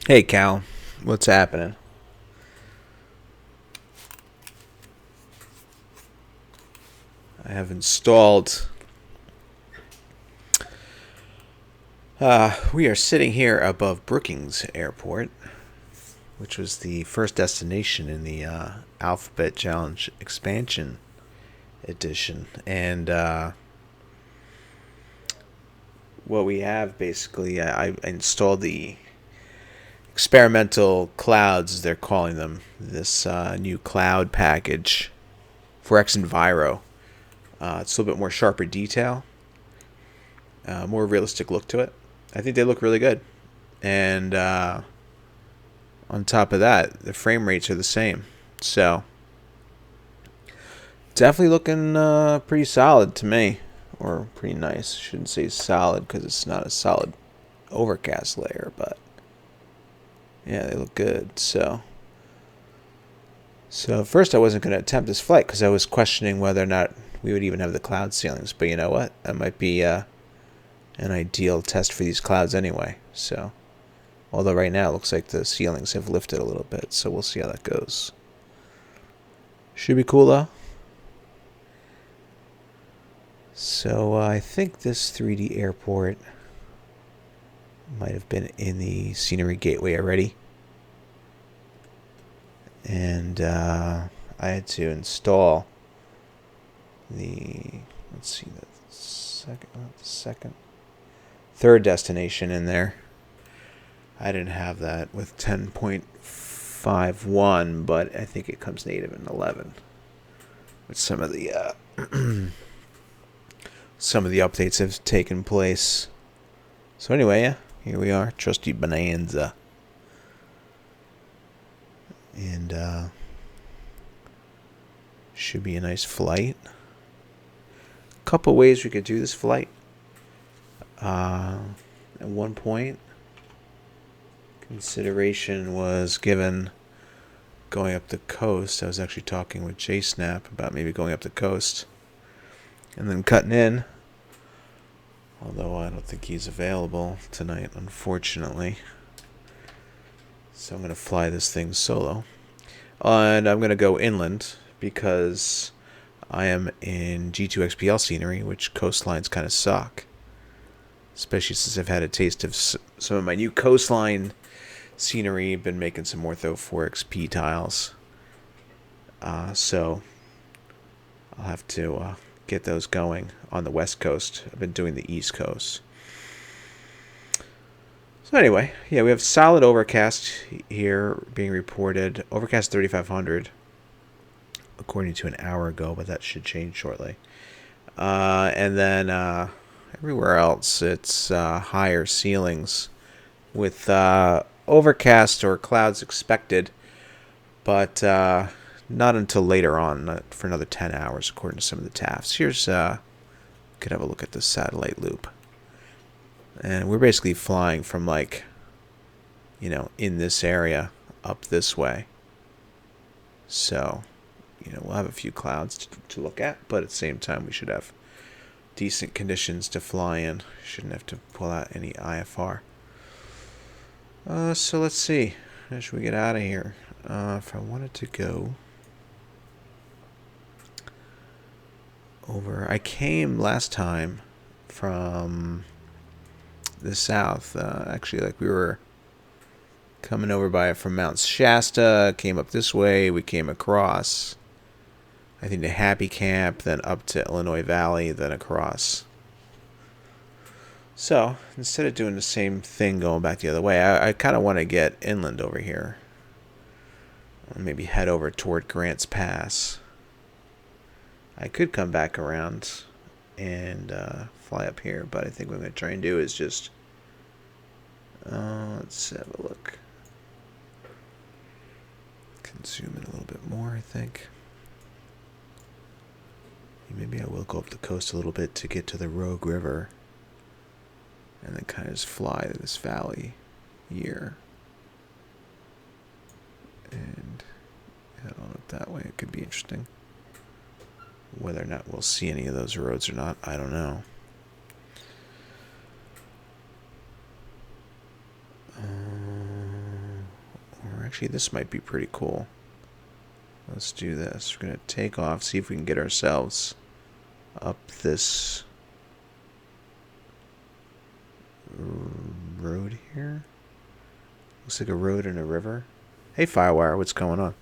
Hey Cal, what's happening? I have installed. We are sitting here above Brookings Airport, which was the first destination in the Alphabet Challenge expansion edition. And what we have basically, I installed the experimental clouds, as they're calling them, this new cloud package for Xenviro. It's a little bit more sharper detail, more realistic look to it. I think they look really good. And on top of that, the frame rates are the same. So, definitely looking pretty solid to me. Or pretty nice. Shouldn't say solid because it's not a solid overcast layer, but yeah, they look good. So at first I wasn't going to attempt this flight because I was questioning whether or not we would even have the cloud ceilings. But you know what? That might be an ideal test for these clouds anyway. So, although right now it looks like the ceilings have lifted a little bit, so we'll see how that goes. Should be cool though. So I think this 3D airport might have been in the scenery gateway already. And I had to install the, let's see, third destination in there. I didn't have that with 10.51, but I think it comes native in 11 with some of the updates have taken place. So anyway, yeah, here we are, trusty Bonanza. And should be a nice flight. A couple ways we could do this flight. At one point, consideration was given going up the coast. I was actually talking with JSnap about maybe going up the coast and then cutting in. Although I don't think he's available tonight, unfortunately. So I'm going to fly this thing solo. And I'm going to go inland because I am in G2XPL scenery, which coastlines kind of suck. Especially since I've had a taste of some of my new coastline scenery. Been making some Ortho 4XP tiles. So I'll have to get those going on the west coast. I've been doing the east coast. So anyway, yeah, we have solid overcast here being reported. Overcast 3500 according to an hour ago, but that should change shortly. And then everywhere else, it's higher ceilings with overcast or clouds expected, but not until later on, not for another 10 hours, according to some of the TAFs. Here's, could have a look at the satellite loop. And we're basically flying from, like, you know, in this area up this way. So, you know, we'll have a few clouds to look at, but at the same time, we should have decent conditions to fly in. Shouldn't have to pull out any IFR. So let's see. How should we get out of here? If I wanted to go over, I came last time from the south. Actually, like we were coming over from Mount Shasta, came up this way, we came across, I think, to Happy Camp, then up to Illinois Valley, then across. So, instead of doing the same thing going back the other way, I kind of want to get inland over here. Maybe head over toward Grants Pass. I could come back around and fly up here, but I think what I'm going to try and do is just let's have a look. Zoom in a little bit more, I think. Maybe I will go up the coast a little bit to get to the Rogue River and then kind of just fly to this valley here and head on up that way. It could be interesting. Whether or not we'll see any of those roads or not, I don't know. Actually, this might be pretty cool. Let's do this. We're going to take off, see if we can get ourselves up this road here. Looks like a road and a river. Hey, Firewire, what's going on?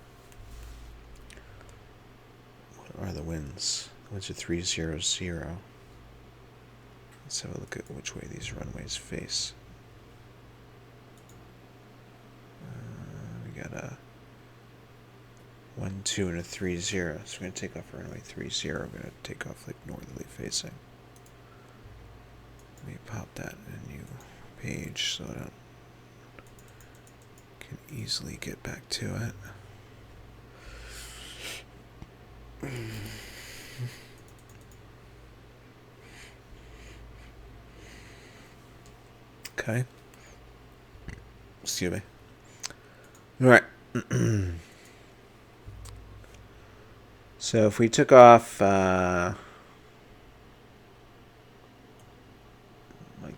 What are the winds? The winds are 300. Let's have a look at which way these runways face. We got a 1, 2, and a 30. So we're going to take off runway 30. We're going to take off like northerly facing. Let me pop that in a new page so I can easily get back to it. Okay. Excuse me. All right. So if we took off like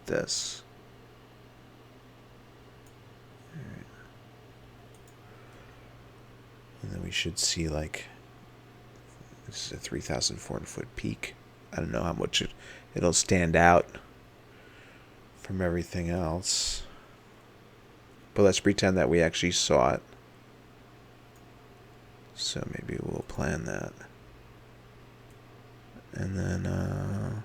this. All right. And then we should see like this is a 3,400 foot peak. I don't know how much it'll stand out from everything else. But let's pretend that we actually saw it. So maybe we'll plan that. And then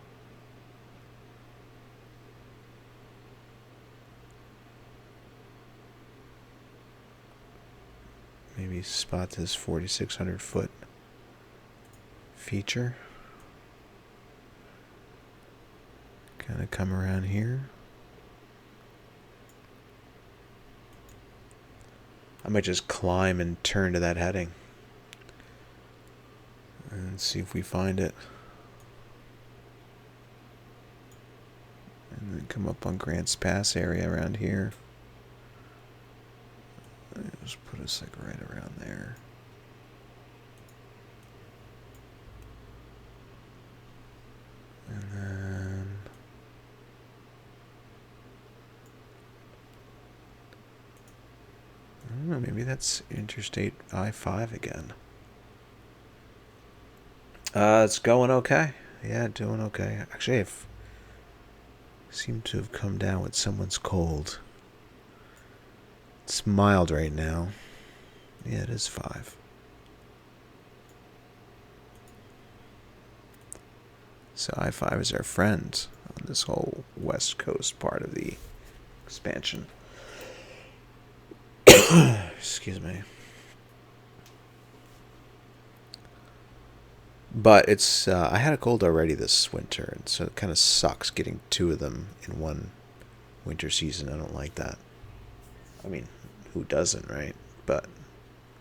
maybe spot this 4,600 foot feature. Kind of come around here. I might just climb and turn to that heading and see if we find it. And then come up on Grants Pass area around here. Just put us like right around there. And then I don't know, maybe that's Interstate I-5 again. It's going okay. Yeah, doing okay. Actually, I seem to have come down with someone's cold. It's mild right now. Yeah, it is 5. So I-5 is our friend on this whole west coast part of the expansion. Excuse me. But it's I had a cold already this winter, and so it kind of sucks getting 2 of them in one winter season. I don't like that. I mean, who doesn't, right? But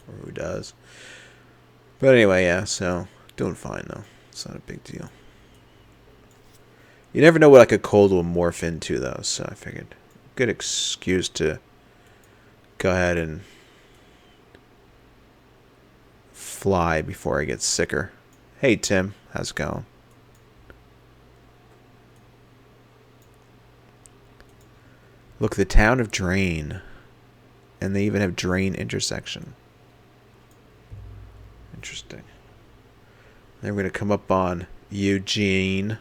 or who does? But anyway, yeah. So doing fine though. It's not a big deal. You never know what like a cold will morph into though. So I figured good excuse to go ahead and fly before I get sicker. Hey Tim, how's it going? Look, the town of Drain. And they even have Drain intersection. Interesting. Then we're going to come up on Eugene.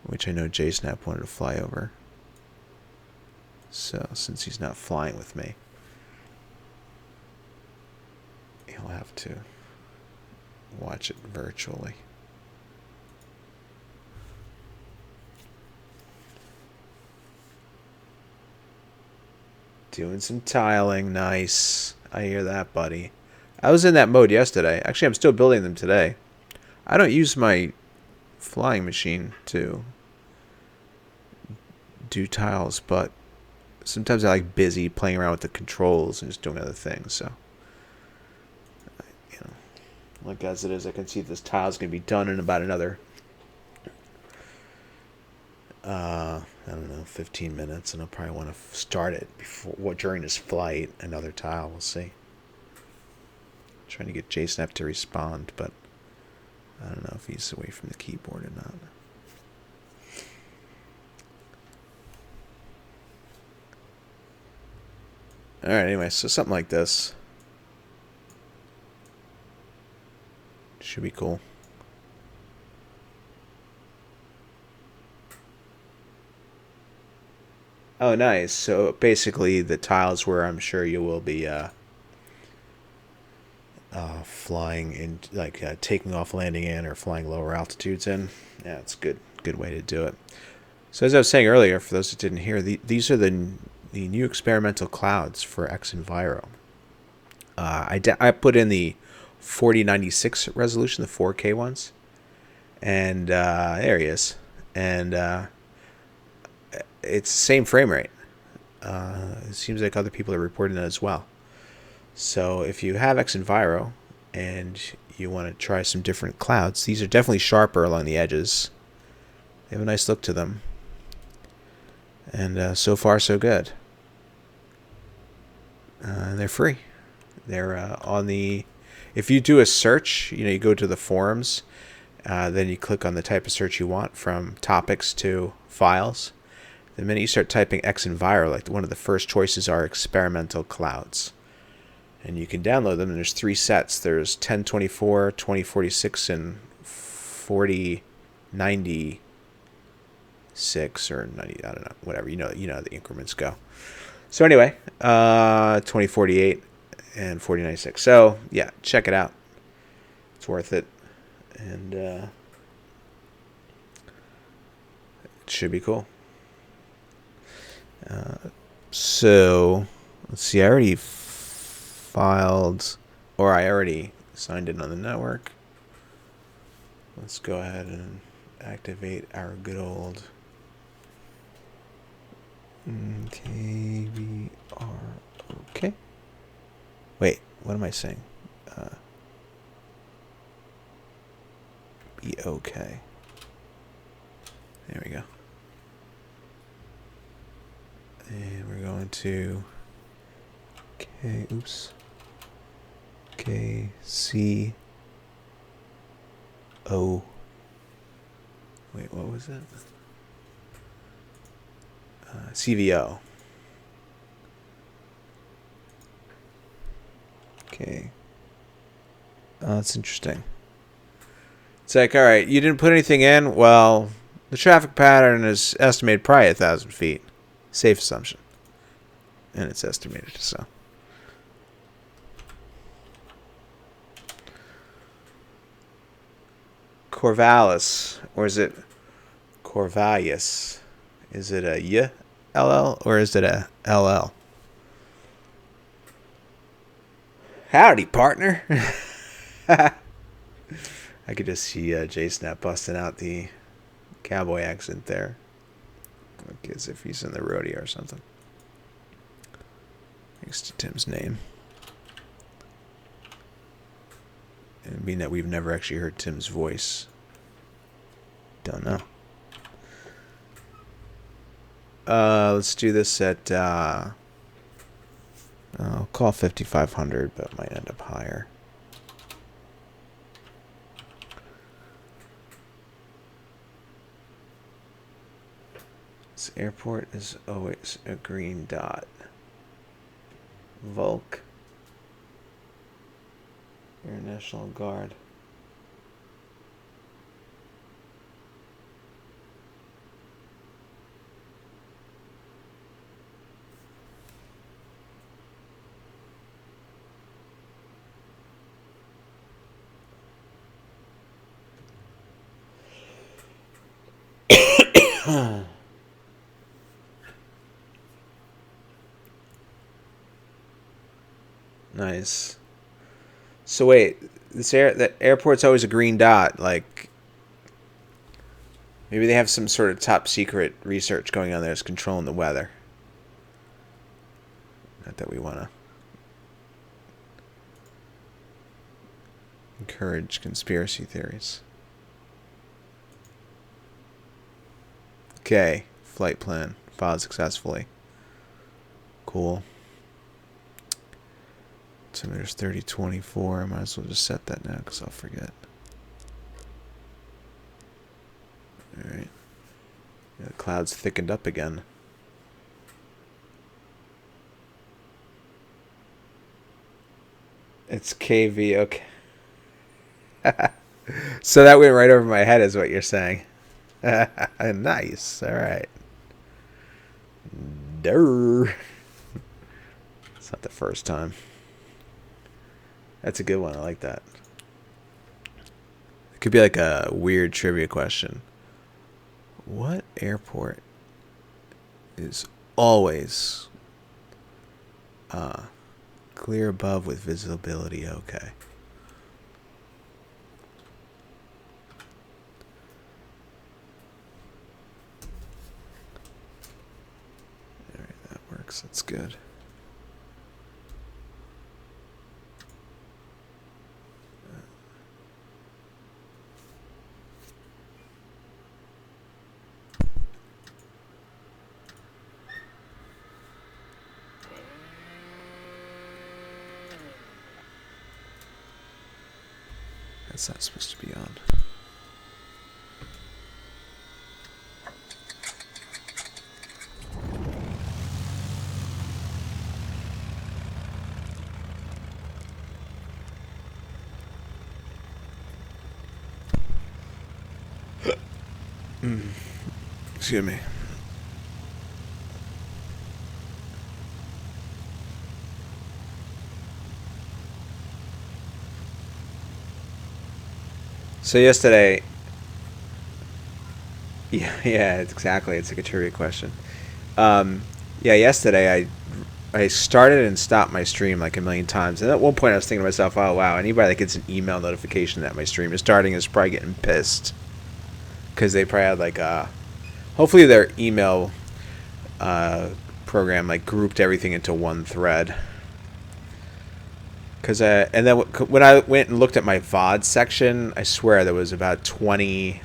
Which I know JSnap wanted to fly over. So, since he's not flying with me, he'll have to watch it virtually. Doing some tiling. Nice. I hear that, buddy. I was in that mode yesterday. Actually, I'm still building them today. I don't use my flying machine to do tiles, but sometimes I like busy playing around with the controls and just doing other things. So, you know, like as it is, I can see this tile's going to be done in about another I don't know, 15 minutes, and I'll probably want to start it during his flight. Another tile, we'll see. Trying to get JSnap to respond, but I don't know if he's away from the keyboard or not. All right. Anyway, so something like this should be cool. Oh, nice. So basically, the tiles where I'm sure you will be flying in, like taking off, landing in, or flying lower altitudes in. Yeah, it's a good way to do it. So as I was saying earlier, for those that didn't hear, these are the new experimental clouds for XEnviro. I put in the 4096 resolution, the 4K ones, and there he is, and it's the same frame rate. It seems like other people are reporting that as well. So if you have XEnviro and you want to try some different clouds, these are definitely sharper along the edges. They have a nice look to them. And so far, so good. They're free. They're on the... If you do a search, you go to the forums, then you click on the type of search you want, from topics to files. The minute you start typing XEnviro, like one of the first choices are experimental clouds. And you can download them, and there's 3 sets. There's 1024, 2046, and 4096 or 90, I don't know, whatever. You know how the increments go. So anyway, 2048 and 4096. So yeah, check it out. It's worth it. And it should be cool. So let's see, I already filed, or I already signed in on the network. Let's go ahead and activate our good old KBR. Okay. Wait, what am I saying? BOK. There we go. And we're going to KCVO. Wait, what was that? CVO. Okay. That's interesting. It's like, all right, you didn't put anything in. Well, the traffic pattern is estimated probably 1,000 feet. Safe assumption. And it's estimated, so. Corvallis, or is it Corvallis? Is it a Y-L-L, or is it a L-L? Howdy, partner. I could just see J-Snap busting out the cowboy accent there. Like as if he's in the rodeo or something. Next to Tim's name. And being that we've never actually heard Tim's voice. Don't know. Let's do this at, I'll call 5,500, but it might end up higher. This airport is always a green dot. Volk. Air National Guard. Nice. So wait, the airport's always a green dot. Like, maybe they have some sort of top secret research going on there that's controlling the weather. Not that we want to encourage conspiracy theories. Okay, flight plan filed successfully. Cool. So there's 3024. I might as well just set that now because I'll forget. Alright. Yeah, the clouds thickened up again. It's KVOK. So that went right over my head, is what you're saying. Nice. All right. Durr. It's not the first time. That's a good one. I like that. It could be like a weird trivia question. What airport is always clear above with visibility okay? All right, that works. That's good. That's not supposed to be on. Excuse me. So yesterday, yeah, exactly. It's like a trivia question. Yeah, yesterday I started and stopped my stream like a million times, and at one point I was thinking to myself, "Oh wow, anybody that gets an email notification that my stream is starting is probably getting pissed because they probably had like hopefully their email program like grouped everything into one thread." Cause and then when I went and looked at my VOD section, I swear there was about 20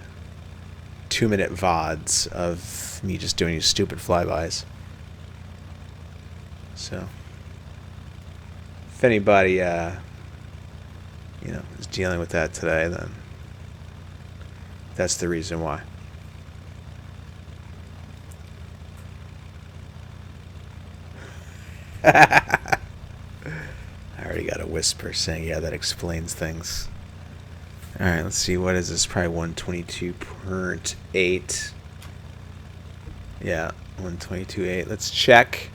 2-minute VODs of me just doing these stupid flybys. So, if anybody, is dealing with that today, then that's the reason why. I already got a whisper saying, yeah, that explains things. All right, let's see. What is this? Probably 122.8. Yeah, 122.8. Let's check.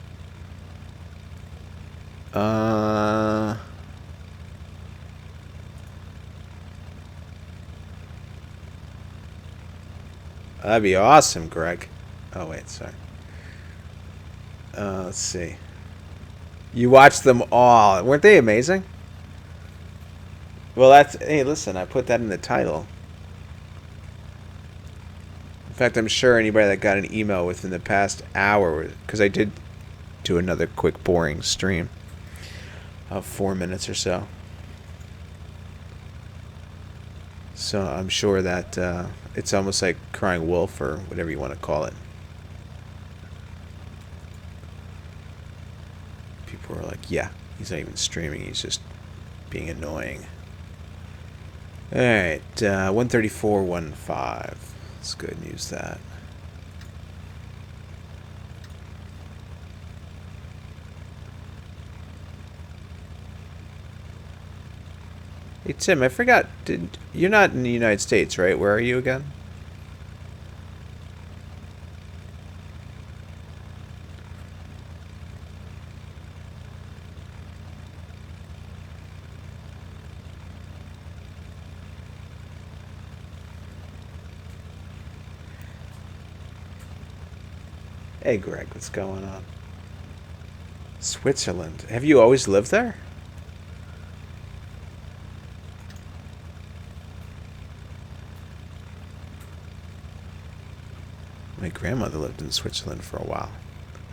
That'd be awesome, Greg. Oh, wait, sorry. Let's see. You watched them all. Weren't they amazing? Well, hey, listen, I put that in the title. In fact, I'm sure anybody that got an email within the past hour, because I did do another quick, boring stream of 4 minutes or so. So I'm sure that it's almost like crying wolf or whatever you want to call it. People are like, yeah, he's not even streaming, he's just being annoying. Alright, 134.15. Let's go ahead and use that. Hey Tim, I forgot, you're not in the United States, right? Where are you again? Hey Greg, what's going on? Switzerland. Have you always lived there? My grandmother lived in Switzerland for a while.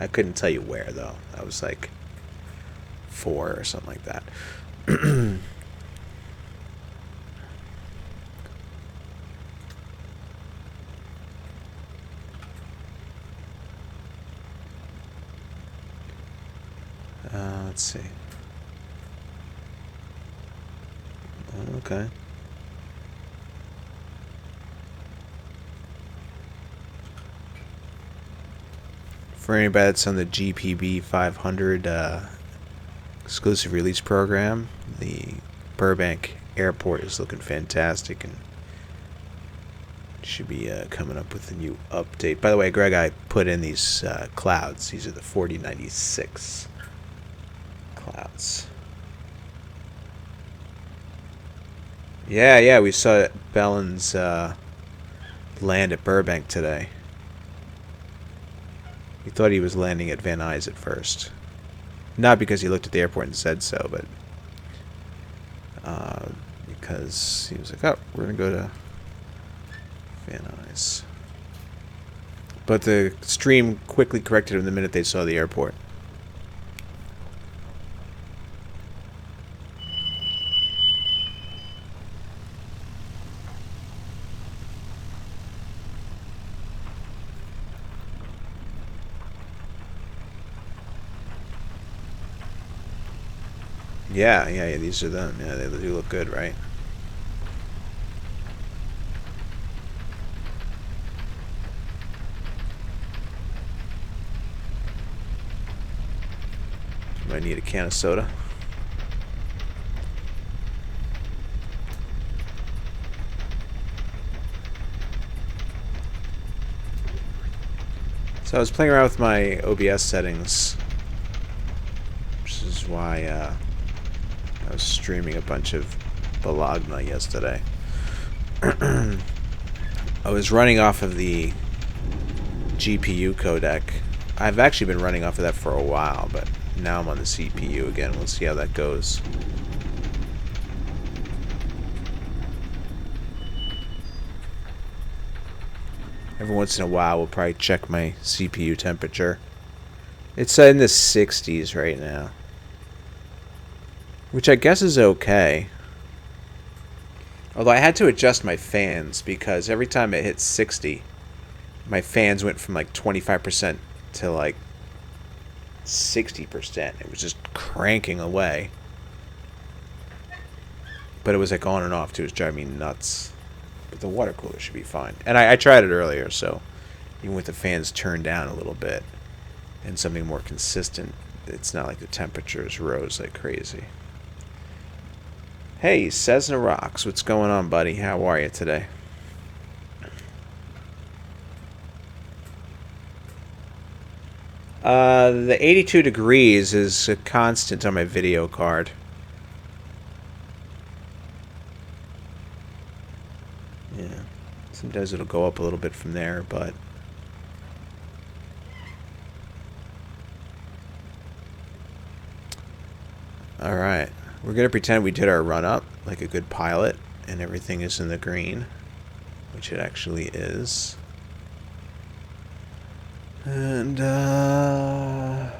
I couldn't tell you where, though. I was like 4 or something like that. Let's see. Okay. For anybody that's on the GPB 500 exclusive release program. The Burbank Airport is looking fantastic and should be coming up with a new update. By the way, Greg, I put in these clouds. These are the 4096 clouds. Yeah, we saw Bellin's land at Burbank today. He thought he was landing at Van Nuys at first. Not because he looked at the airport and said so, but because he was like, oh, we're going to go to Van Nuys. But the stream quickly corrected him the minute they saw the airport. Yeah, these are them. Yeah, they do look good, right? Might need a can of soda. So I was playing around with my OBS settings, which is why I was streaming a bunch of Bologna yesterday. I was running off of the GPU codec. I've actually been running off of that for a while, but now I'm on the CPU again. We'll see how that goes. Every once in a while, we'll probably check my CPU temperature. It's in the 60s right now, which I guess is okay. Although I had to adjust my fans because every time it hit 60, my fans went from like 25% to like 60%. It was just cranking away. But it was like on and off too. It was driving me nuts. But the water cooler should be fine. And I tried it earlier, so even with the fans turned down a little bit and something more consistent, it's not like the temperatures rose like crazy. Hey, Cessna Rocks, what's going on, buddy? How are you today? The 82 degrees is a constant on my video card. Yeah, sometimes it'll go up a little bit from there, but alright. We're going to pretend we did our run-up like a good pilot, and everything is in the green, which it actually is. And, yeah,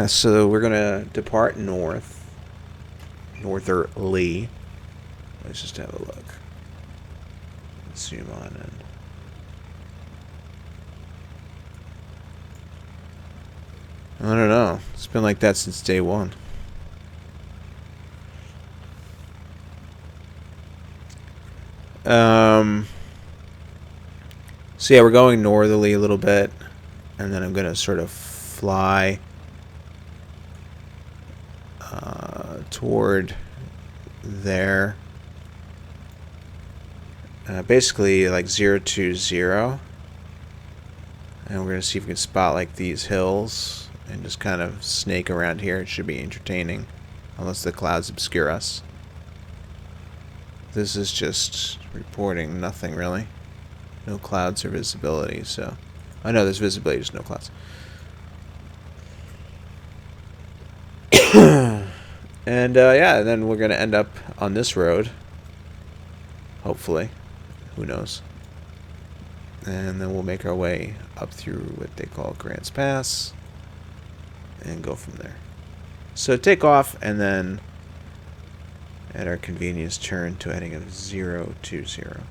so we're going to depart northerly. Let's just have a look. Let's zoom on in. I don't know. It's been like that since day one. So yeah, we're going northerly a little bit, and then I'm going to sort of fly toward there. Basically like 020. And we're going to see if we can spot like these hills and just kind of snake around here. It should be entertaining, unless the clouds obscure us. This is just reporting nothing really. No clouds or visibility, so I know there's visibility, just no clouds. And yeah, and then we're gonna end up on this road, hopefully. Who knows? And then we'll make our way up through what they call Grants Pass and go from there. So take off, and then at our convenience turn to heading of 020.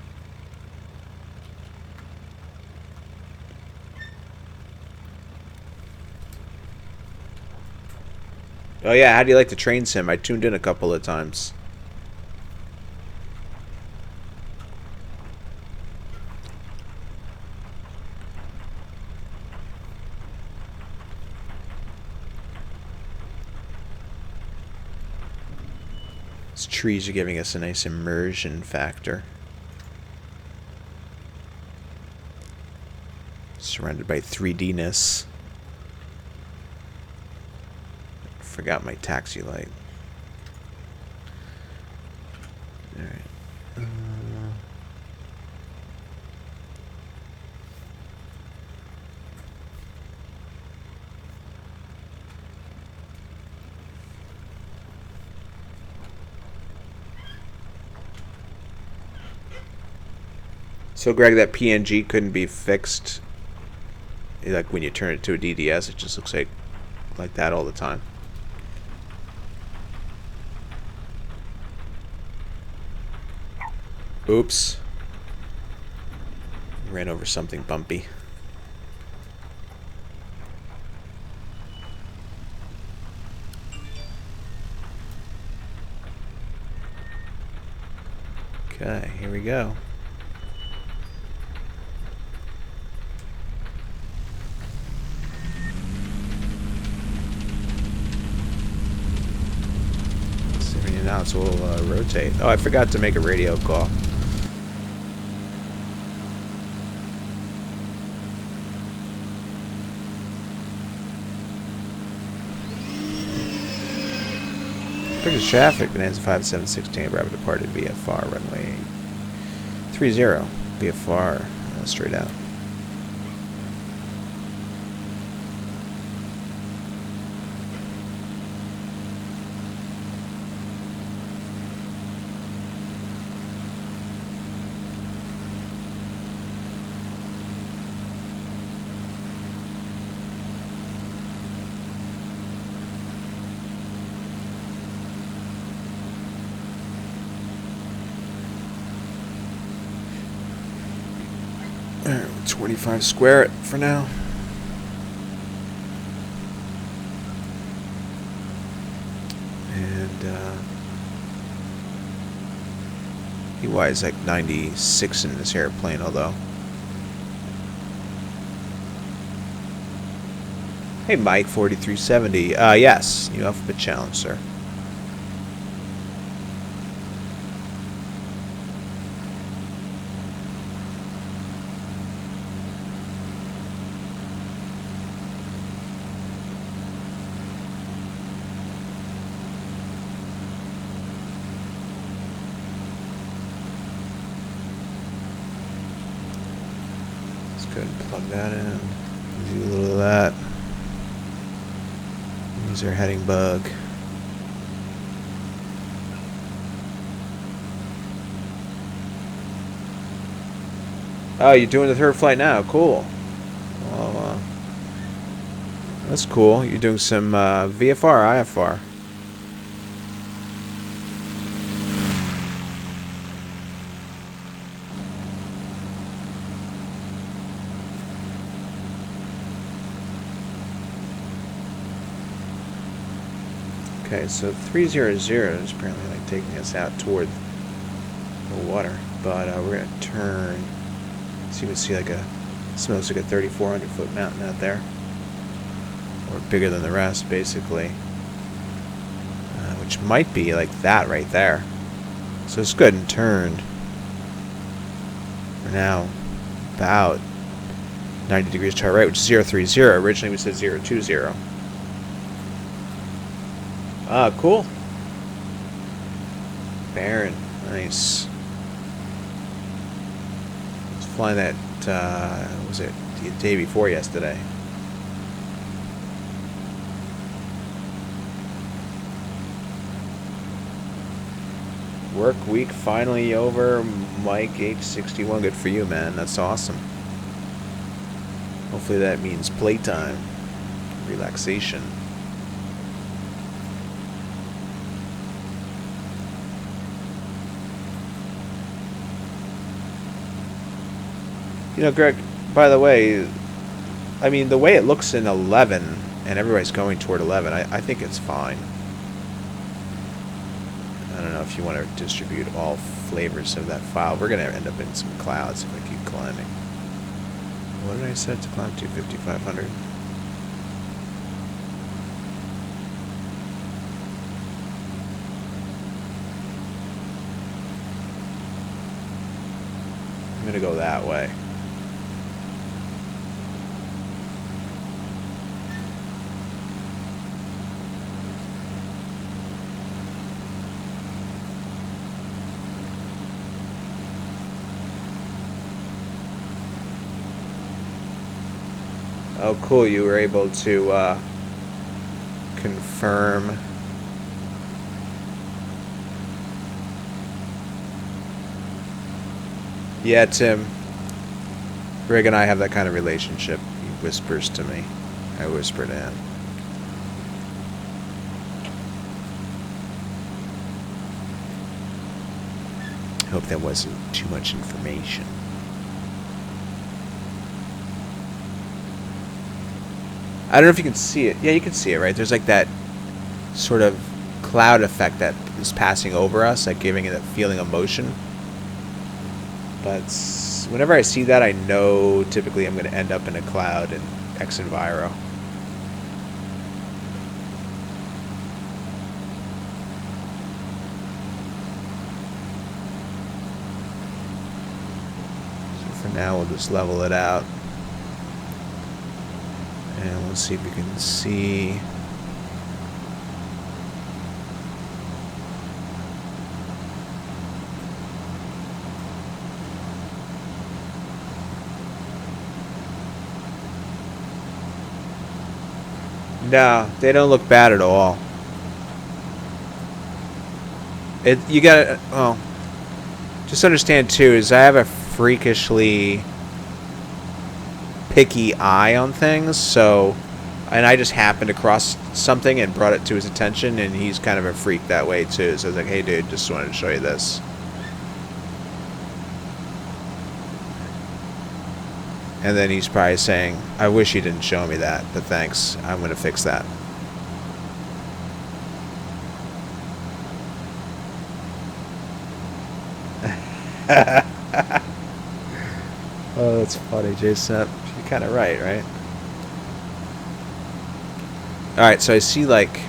Oh yeah, how do you like the train sim? I tuned in a couple of times. These trees are giving us a nice immersion factor. Surrounded by 3D-ness. Forgot my taxi light. Alright. So, Greg, that PNG couldn't be fixed. Like when you turn it to a DDS, it just looks like that all the time. Oops. Ran over something bumpy. Okay, here we go. Now so we'll rotate. Oh, I forgot to make a radio call. British traffic, Bonanza 5716, rapid departed VFR, runway 30, VFR, straight out. Alright, 25 square it for now. And EY is like 96 in this airplane, although. Hey Mike, 4370. Yes, new alphabet challenge, sir. Go ahead and plug that in. Do a little of that. Use our heading bug. Oh, you're doing the third flight now. Cool. Well, that's cool. You're doing some VFR or IFR. Okay, so 300 is apparently like taking us out toward the water, but we're gonna turn. So you can see like smells like a 3,400 foot mountain out there, or bigger than the rest, basically, which might be like that right there. So let's go ahead and turn. We're now about 90 degrees to our right, which is 030. Originally we said 020. Ah, cool. Barren. Nice. I was flying that, was it the day before yesterday? Work week finally over. Mike H61. Good for you, man. That's awesome. Hopefully that means playtime. Relaxation. You know, Greg, by the way, I mean, the way it looks in 11, and everybody's going toward 11, I think it's fine. I don't know if you want to distribute all flavors of that file. We're going to end up in some clouds if I keep climbing. What did I set to climb to? 5,500. I'm going to go that way. Oh, cool. You were able to confirm. Yeah, Tim. Greg and I have that kind of relationship. He whispers to me. I whisper to him. I hope that wasn't too much information. I don't know if you can see it. Yeah, you can see it, right? There's like that sort of cloud effect that is passing over us, like giving it that feeling of motion. But whenever I see that, I know typically I'm going to end up in a cloud in X Enviro. So for now, we'll just level it out. And we'll see if we can see. No, they don't look bad at all. You gotta, well, just understand too, is I have a freakishly picky eye on things, so, and I just happened across something and brought it to his attention, and he's kind of a freak that way too, so I was like, hey dude, just wanted to show you this. And then he's probably saying, I wish you didn't show me that, but thanks, I'm going to fix that. Oh, that's funny, Jason. You're kind of right? Alright, so I see, like,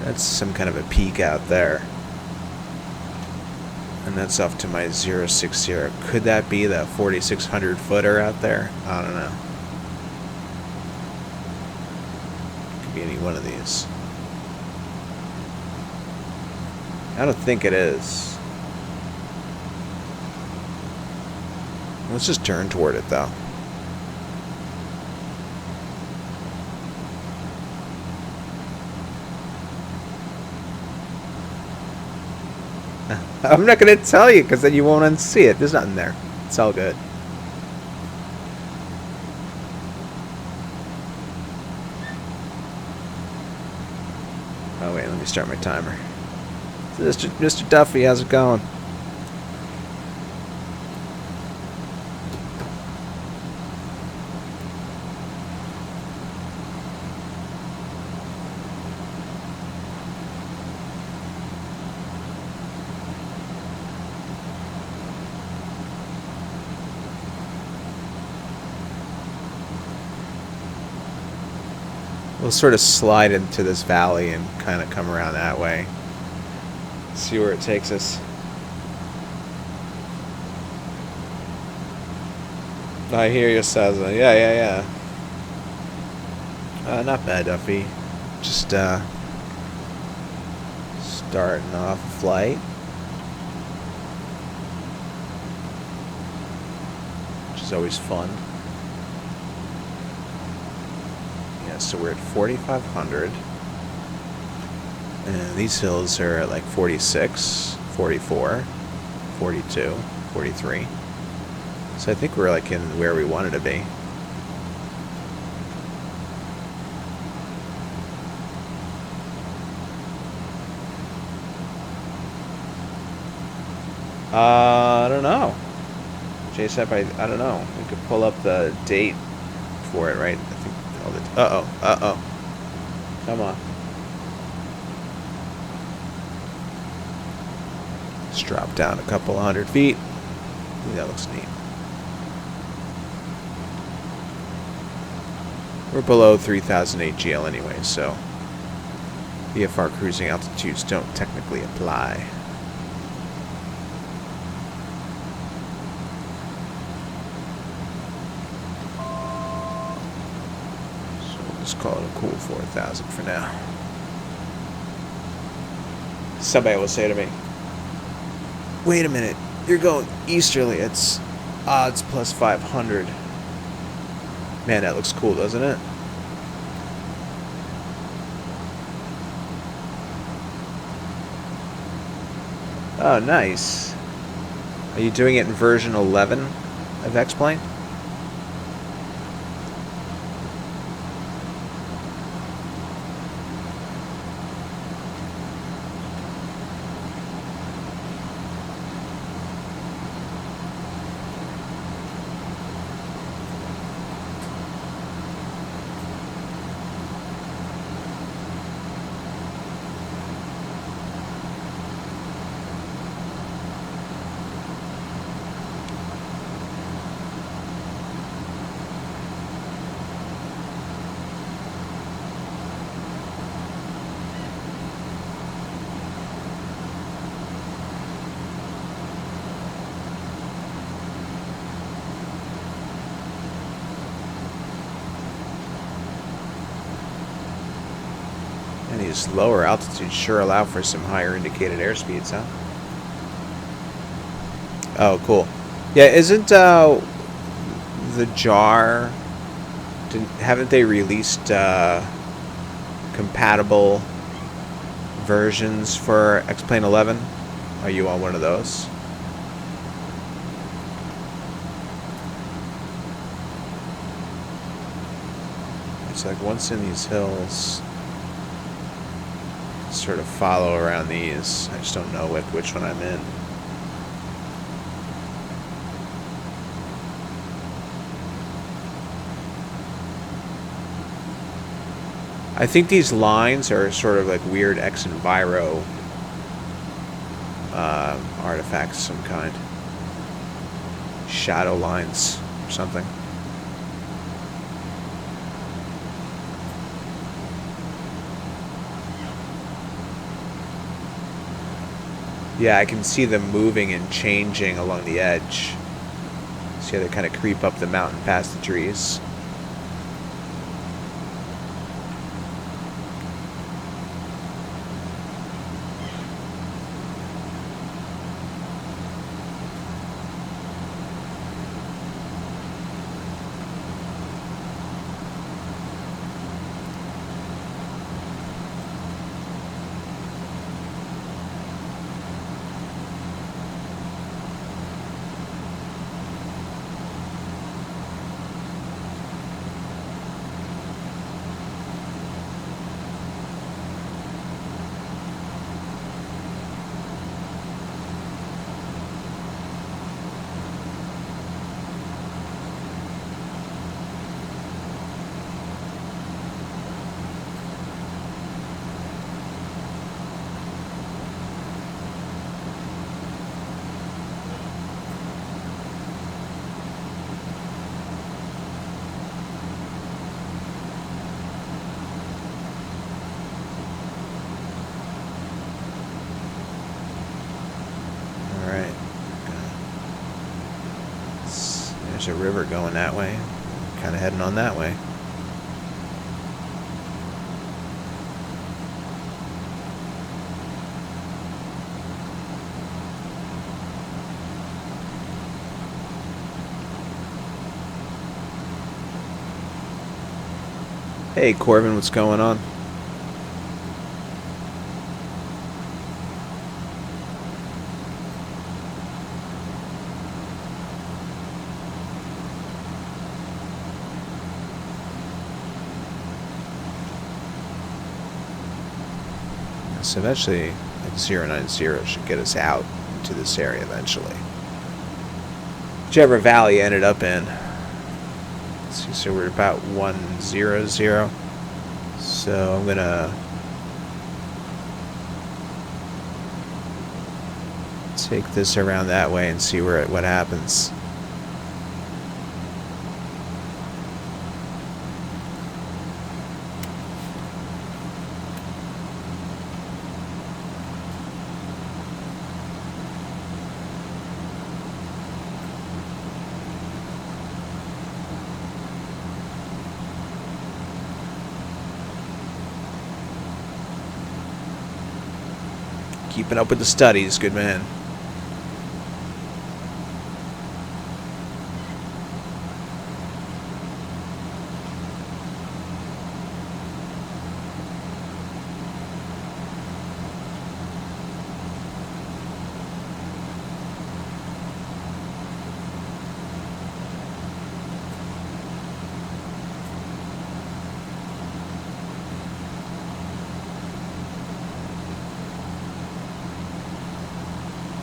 that's some kind of a peak out there. And that's off to my 060. Could that be the 4,600 footer out there? I don't know. Could be any one of these. I don't think it is. Let's just turn toward it, though. I'm not going to tell you because then you won't unsee it. There's nothing there. It's all good. Oh, wait. Let me start my timer. Mr. Duffy, how's it going? We'll sort of slide into this valley and kind of come around that way. See where it takes us. I hear you, Saza. Yeah. Not bad, Duffy. Just starting off a flight. Which is always fun. So we're at 4,500, and these hills are at like 46, 44, 42, 43. So I think we're like in where we wanted to be. I don't know. JSEP, I don't know. We could pull up the date for it, right? I think. Uh-oh. Come on. Let's drop down a couple 100 feet. Ooh, that looks neat. We're below 3,000 AGL anyway, so VFR cruising altitudes don't technically apply. Just call it a cool 4,000 for now. Somebody will say to me, wait a minute, you're going easterly, it's odds plus 500. Man, that looks cool, doesn't it? Oh, nice. Are you doing it in version 11 of X-Plane? And these lower altitudes sure allow for some higher indicated airspeeds, huh? Oh, cool. Yeah, isn't the JAR, haven't they released compatible versions for X-Plane 11? Are you on one of those? It's like once in these hills, sort of follow around these. I just don't know which one I'm in. I think these lines are sort of like weird X and Viro artifacts of some kind. Shadow lines or something. Yeah, I can see them moving and changing along the edge. See how they kind of creep up the mountain past the trees. There's a river going that way. Kind of heading on that way. Hey Corbin, what's going on? So eventually, like 090 should get us out to this area eventually. Whichever valley ended up in. Let's see, so we're about 100. So I'm gonna take this around that way and see what happens. Keeping up with the studies, good man.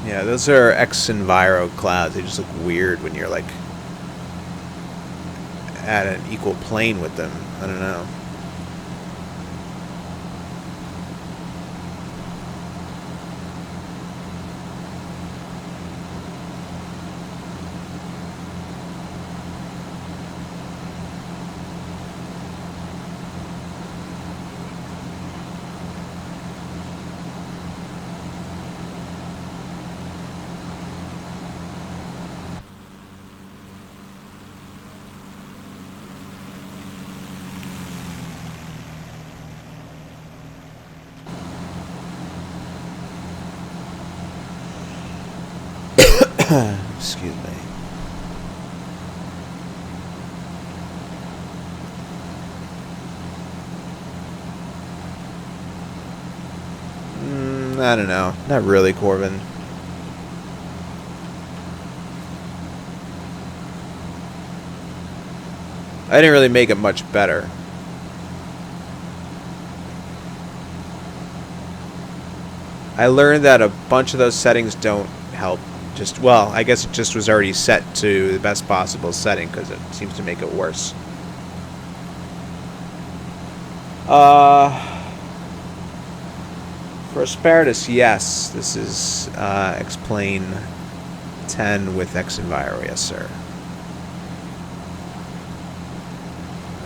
Yeah, those are ex-enviro clouds. They just look weird when you're like at an equal plane with them. I don't know. Excuse me. I don't know. Not really, Corbin. I didn't really make it much better. I learned that a bunch of those settings don't help. Well, I guess it just was already set to the best possible setting because it seems to make it worse. For Asparagus, yes. This is X-Plane 10 with X-Enviro, yes, sir.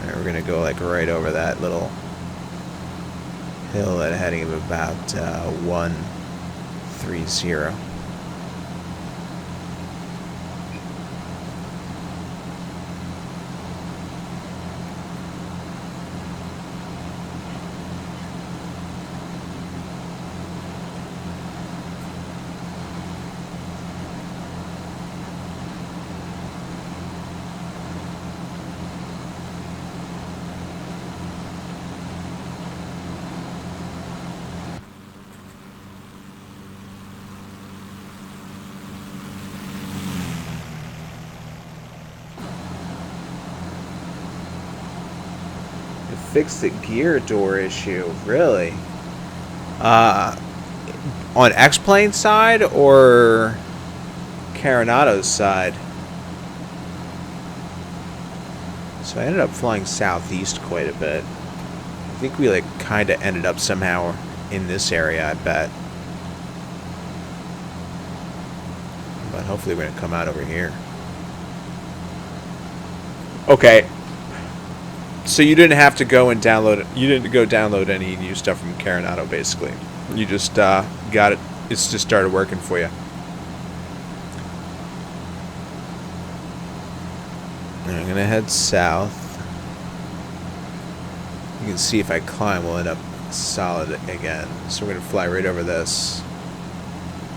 Alright, we're going to go like right over that little hill at a heading of about 130. Fix the gear door issue, really? On X-Plane side or Carenado's side? So I ended up flying southeast quite a bit. I think we like kind of ended up somehow in this area, I bet. But hopefully we're gonna come out over here. Okay. So you didn't have to go and download it. You didn't go download any new stuff from Carenado, basically. You just got it. It's just started working for you. And I'm gonna head south. You can see if I climb, we'll end up solid again. So we're gonna fly right over this,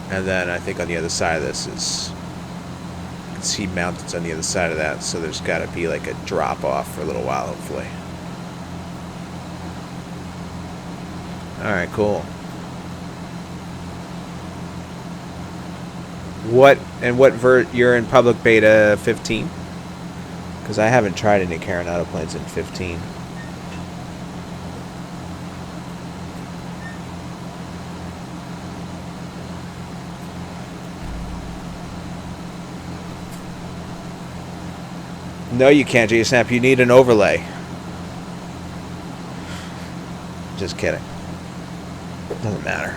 and then I think on the other side of this is. You can see mountains on the other side of that, so there's got to be like a drop off for a little while, hopefully. Alright, cool. What you're in public beta 15? Because I haven't tried any Carenado planes in 15. No, you can't, J-Snap. You need an overlay. Just kidding. Doesn't matter.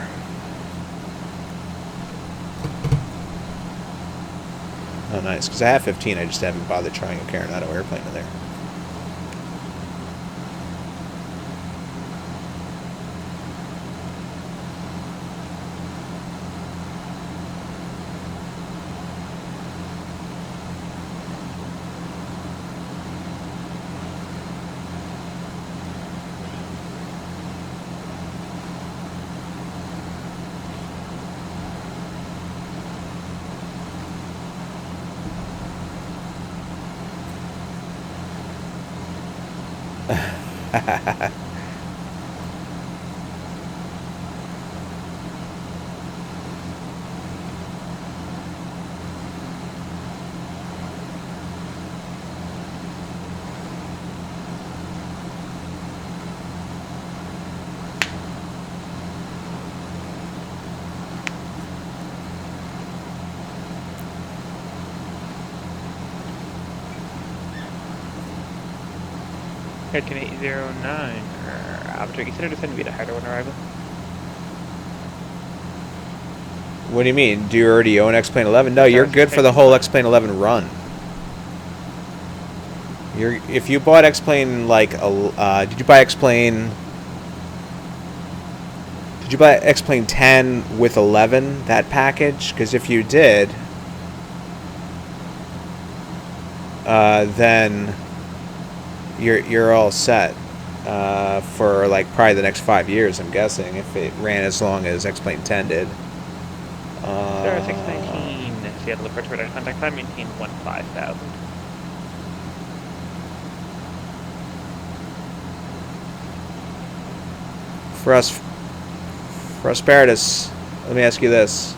Oh, nice. Because I have 15. I just haven't bothered trying a Carenado airplane in there. Heading 809, Alpha, consider descending via the harder one arrival. What do you mean? Do you already own X-Plane 11? No, you're good for the whole X-Plane 11 run. If you bought X-Plane, like, did you buy X-Plane 10 with 11, that package? Because if you did, then you're all set for like probably the next 5 years, I'm guessing, if it ran as long as X-Plane 10 did. Star 619, Seattle approach radar contact time, maintain 15,000. For us, Prosperitus, let me ask you this.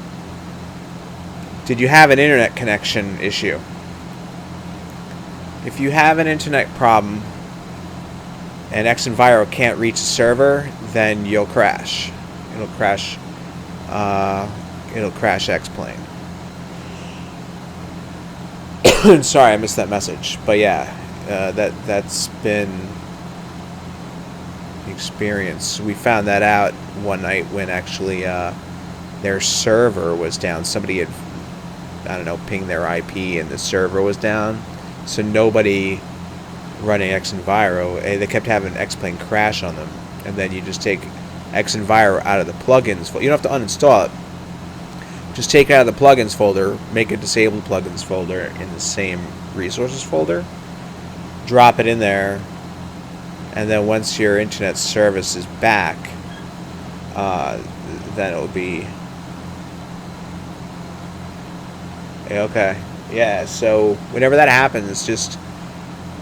Did you have an internet connection issue? If you have an internet problem and XEnviro can't reach the server, then you'll crash. It'll crash. It'll crash X-Plane. Sorry, I missed that message. But yeah, that's been the experience. We found that out one night when actually their server was down. Somebody had, I don't know, pinged their IP and the server was down. So nobody running XEnviro, they kept having X-Plane crash on them. And then you just take XEnviro out of the plugins. You don't have to uninstall it. Just take it out of the plugins folder, make a disabled plugins folder in the same resources folder, drop it in there, and then once your internet service is back, then it'll be okay. Yeah, so whenever that happens, just,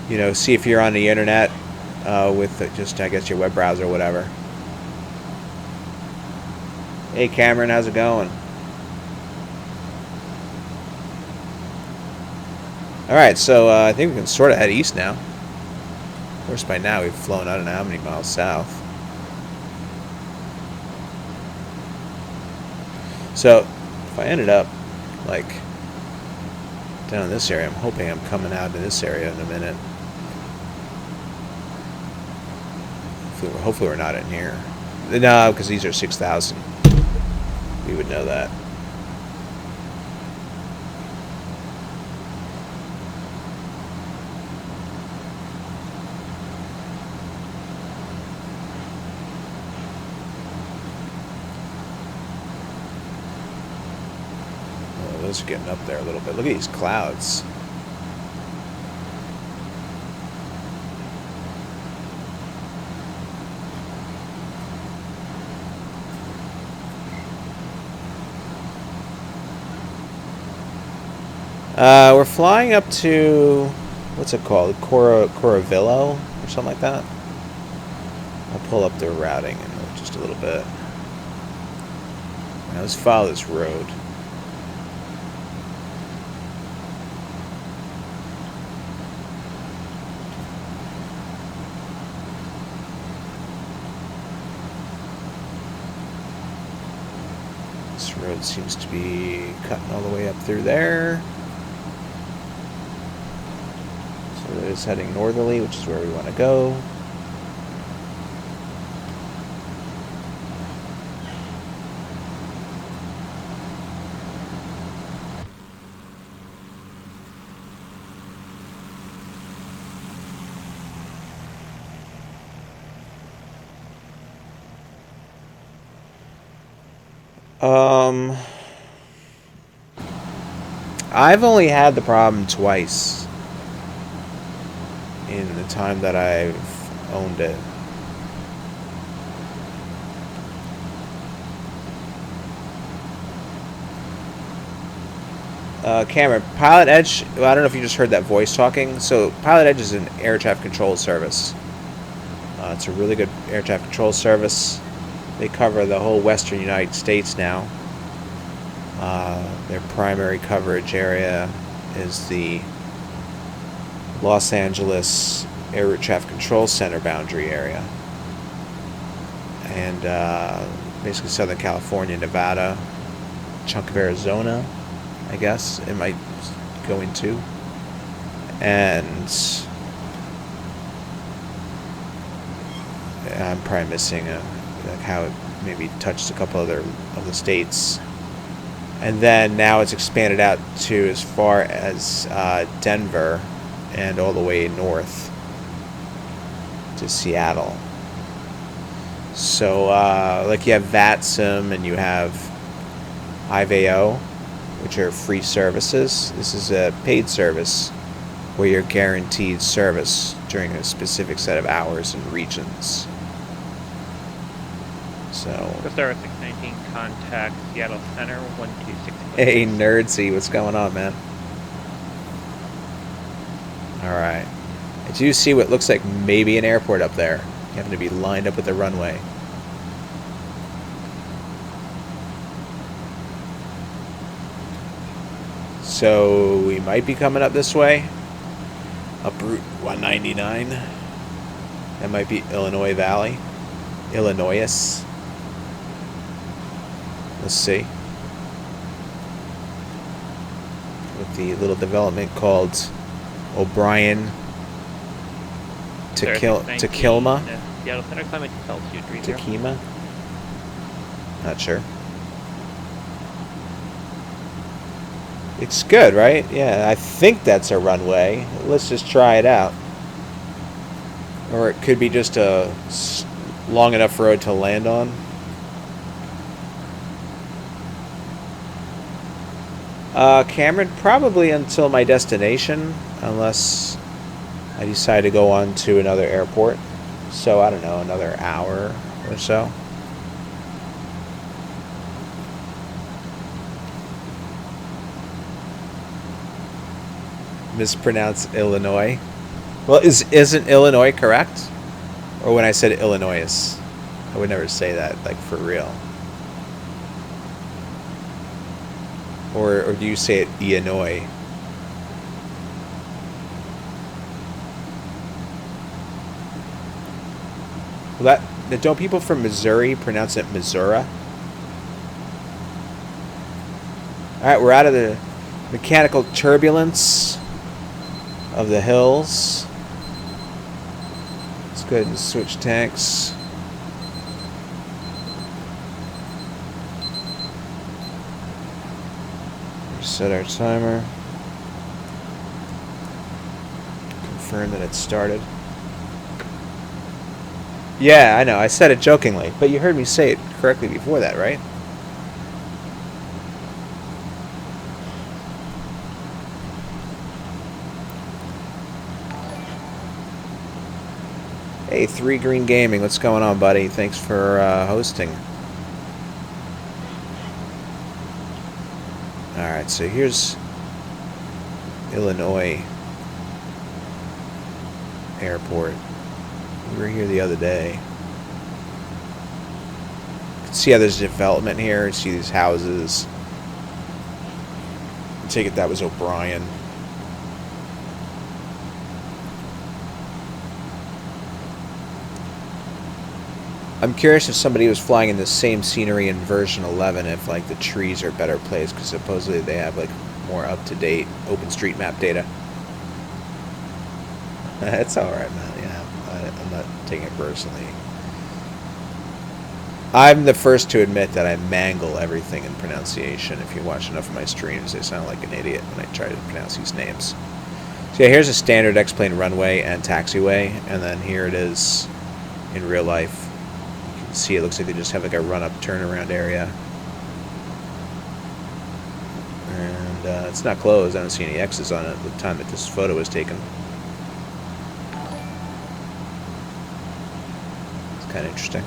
you know, see if you're on the internet with just, I guess, your web browser or whatever. Hey, Cameron, how's it going? Alright, so I think we can sort of head east now. Of course, by now we've flown, I don't know how many miles south. So, if I ended up, like, down in this area, I'm hoping I'm coming out of this area in a minute. Hopefully we're not in here. No, because these are 6,000. We would know that. Those are getting up there a little bit. Look at these clouds. We're flying up to, what's it called? Corvallis or something like that. I'll pull up the routing in just a little bit. Now let's follow this road. This road seems to be cutting all the way up through there. So it is heading northerly, which is where we want to go. I've only had the problem twice in the time that I've owned it. Cameron, PilotEdge, well, I don't know if you just heard that voice talking. So PilotEdge is an air traffic control service. It's a really good air traffic control service. They cover the whole western United States now. Their primary coverage area is the Los Angeles Air Route Traffic Control Center boundary area. And basically Southern California, Nevada, chunk of Arizona, I guess it might go into. And I'm probably missing like how it maybe touched a couple other of the states. And then now it's expanded out to as far as Denver and all the way north to Seattle. So like you have VATSIM and you have IVAO, which are free services. This is a paid service where you're guaranteed service during a specific set of hours and regions. So Star 619, contact Seattle Center 126. Hey Nerdsy, what's going on, man? Alright. I do see what looks like maybe an airport up there. You happen to be lined up with the runway. So we might be coming up this way. Up Route 199. That might be Illinois Valley. Illinois. Let's see. With the little development called O'Brien Takilma. Seattle Center climate altitude 30. Takima? Not sure. It's good, right? Yeah, I think that's a runway. Let's just try it out. Or it could be just a long enough road to land on. Cameron, probably until my destination, unless I decide to go on to another airport. So, I don't know, another hour or so. Mispronounce Illinois. Well, isn't Illinois correct? Or when I said Illinois, I would never say that, like, for real. Or do you say it Illinois? Well, don't people from Missouri pronounce it Missouri? Alright, we're out of the mechanical turbulence of the hills. Let's go ahead and switch tanks. Reset our timer. Confirm that it started. Yeah, I know. I said it jokingly, but you heard me say it correctly before that, right? Hey, 3 Green Gaming, what's going on, buddy? Thanks for hosting. Alright, so here's Illinois Airport. We were here the other day. You can see how there's development here. You see these houses. I take it that was O'Brien. I'm curious if somebody was flying in the same scenery in version 11, if like the trees are better placed, because supposedly they have like more up-to-date OpenStreetMap data. That's alright, man. Yeah, I'm not taking it personally. I'm the first to admit that I mangle everything in pronunciation. If you watch enough of my streams, I sound like an idiot when I try to pronounce these names. So yeah, here's a standard X-plane runway and taxiway, and then here it is in real life. You can see it looks like they just have like a run-up turnaround area. And it's not closed. I don't see any X's on it at the time that this photo was taken. It's kind of interesting.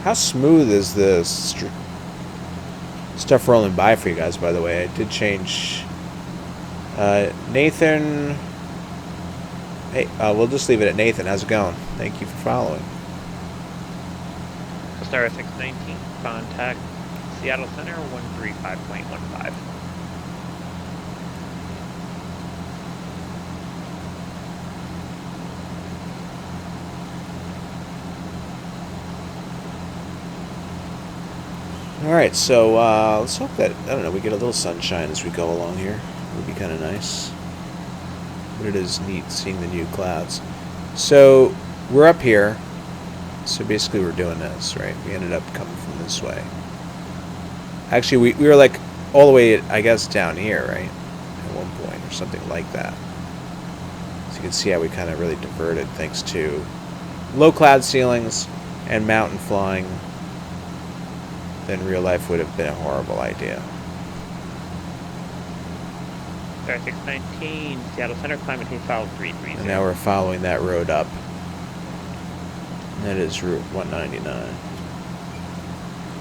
How smooth is the stuff rolling by for you guys, by the way. I did change Nathan. Hey, we'll just leave it at Nathan. How's it going? Thank you for following. Star 619, contact Seattle Center 135.15. Alright, so let's hope that, I don't know, we get a little sunshine as we go along here. It would be kind of nice. But it is neat seeing the new clouds. So, we're up here. So basically we're doing this, right? We ended up coming from this way. Actually, we were like all the way, I guess, down here, right? At one point, or something like that. So you can see how we kind of really diverted thanks to low cloud ceilings and mountain flying. Then real life would have been a horrible idea. Star 619, Seattle Center, climate haze file 330. And now we're following that road up. And that is Route 199.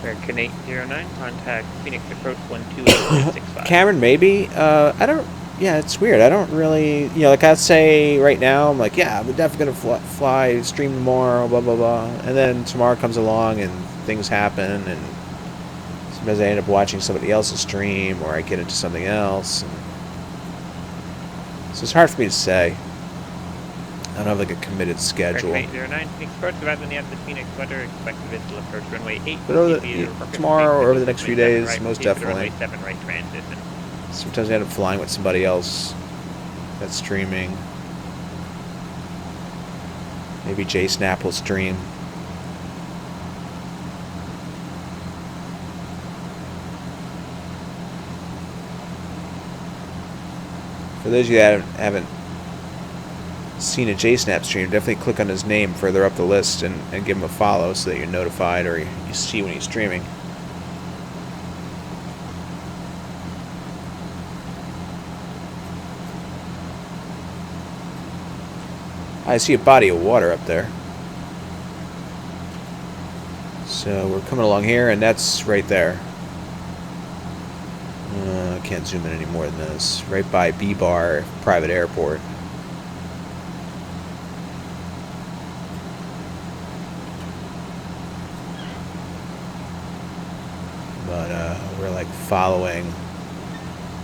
American 809, contact Phoenix approach 12865. Cameron, maybe? I don't... Yeah, it's weird. I don't really... You know, like I'd say right now, I'm like, yeah, we're definitely going to fly, stream tomorrow, blah, blah, blah. And then tomorrow comes along and things happen, and sometimes I end up watching somebody else's stream, or I get into something else. And so it's hard for me to say. I don't have like a committed schedule. American 809, Phoenix approach, arrived on the end of Phoenix weather, expected visible approach runway 8. But tomorrow or over the next few days, right, most definitely. Runway 7 right transition. Sometimes I end up flying with somebody else that's streaming. Maybe J-Snap will stream. For those of you that haven't seen a J-Snap stream, definitely click on his name further up the list and give him a follow so that you're notified or you see when he's streaming. I see a body of water up there. So we're coming along here, and that's right there. I can't zoom in any more than this. Right by B-Bar Private Airport. But we're like following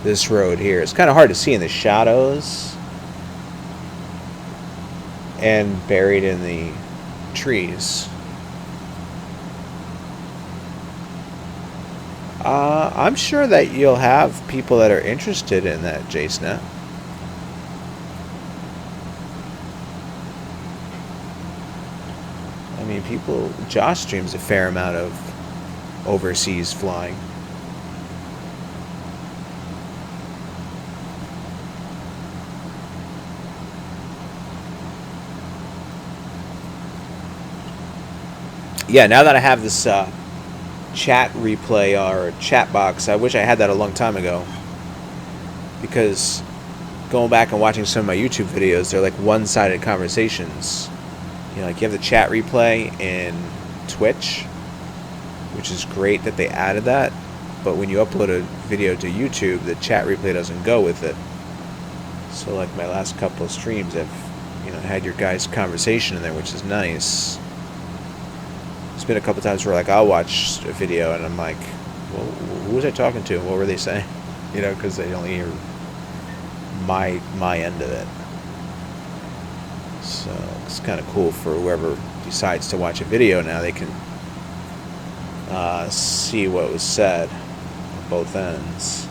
this road here. It's kind of hard to see in the shadows and buried in the trees. I'm sure that you'll have people that are interested in that, JSNet. I mean, Josh streams a fair amount of overseas flying. Yeah, now that I have this chat replay or chat box, I wish I had that a long time ago. Because going back and watching some of my YouTube videos, they're like one-sided conversations. You know, like you have the chat replay in Twitch, which is great that they added that. But when you upload a video to YouTube, the chat replay doesn't go with it. So like my last couple of streams, I've had your guys' conversation in there, which is nice. There's been a couple times where like I'll watch a video and I'm like, well, who was I talking to? What were they saying? You know, because they only hear my end of it. So it's kind of cool for whoever decides to watch a video now. They can see what was said on both ends.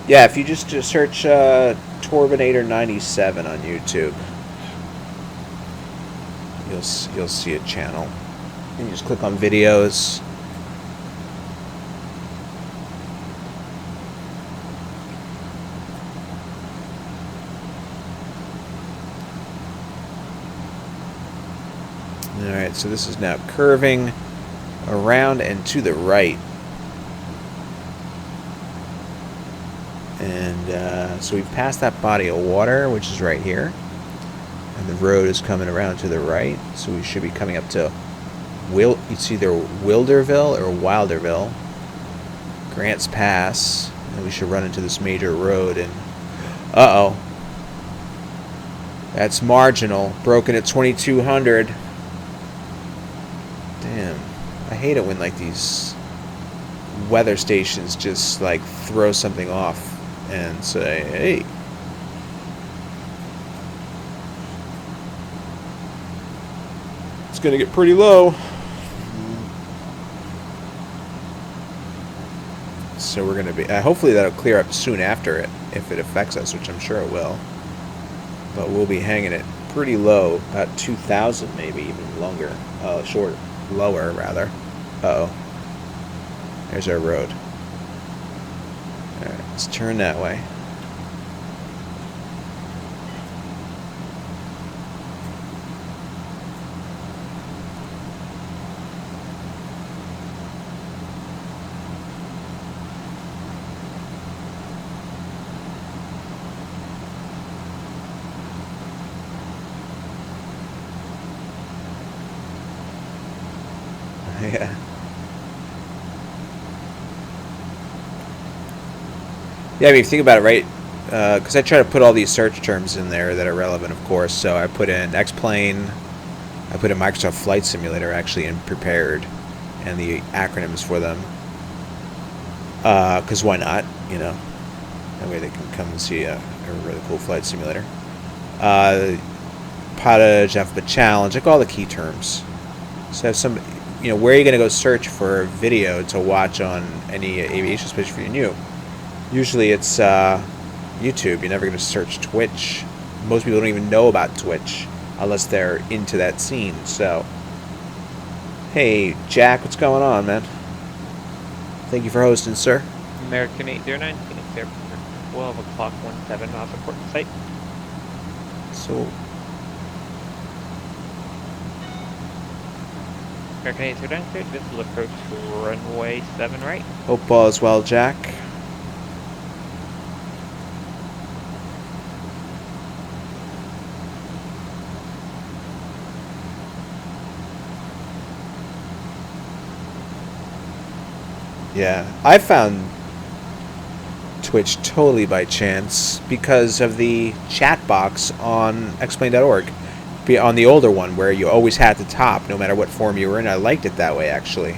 Yeah, if you just search Torbinator97 on YouTube, you'll see a channel. You just click on videos. Alright, so this is now curving around and to the right. And so we've passed that body of water, which is right here. And the road is coming around to the right. So we should be coming up to it's either Wilderville or Wilderville. Grants Pass. And we should run into this major road. And uh-oh. That's marginal. Broken at 2200. Damn. I hate it when like these weather stations just like throw something off and say, hey. It's gonna get pretty low. So we're gonna be hopefully that'll clear up soon after it, if it affects us, which I'm sure it will. But we'll be hanging it pretty low, about 2,000 maybe, even longer, lower rather. Uh-oh. There's our road. Alright, let's turn that way. Yeah. Yeah, I mean, if you think about it, right? Because I try to put all these search terms in there that are relevant, of course. So I put in X-Plane, I put in Microsoft Flight Simulator, actually, and prepared, and the acronyms for them. Because why not? You know, that way they can come and see a really cool flight simulator. PilotEdge, Alphabet Challenge, like all the key terms. So have some, you know, where are you going to go search for a video to watch on any aviation space for you new? Usually it's YouTube. You're never going to search Twitch. Most people don't even know about Twitch unless they're into that scene. So, hey, Jack, what's going on, man? Thank you for hosting, sir. American 809, Phoenix Airport, 12 o'clock, 17 miles report in sight. So, American 809, cleared. This will approach runway 7 right. hope all is well, Jack. Yeah, I found Twitch totally by chance because of the chat box on explain.org. On the older one where you always had the top no matter what form you were in. I liked it that way, actually.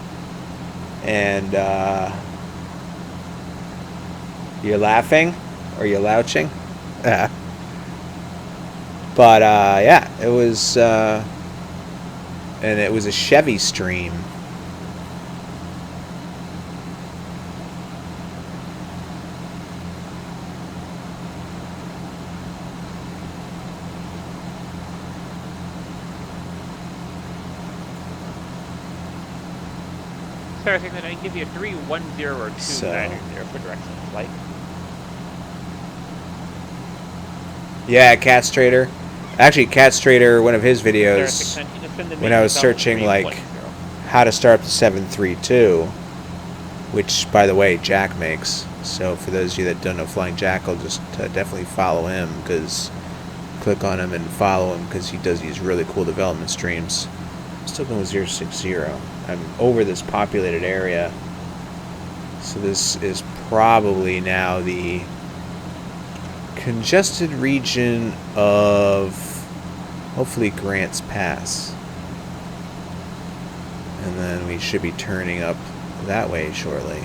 And you're laughing or you're louching. But yeah, it was and it was a Chevy stream. Sorry, I think that I can give you a 310 or 290 for direction of flight. Yeah, Cat's Trader. Actually, Cat's Trader, one of his videos, when I was searching like how to start up the 732, which, by the way, Jack makes. So for those of you that don't know Flying Jackal, just definitely follow him, because click on him and follow him, because he does these really cool development streams. I'm still going with 060. I'm over this populated area. So this is probably now the congested region of hopefully Grants Pass. And then we should be turning up that way shortly.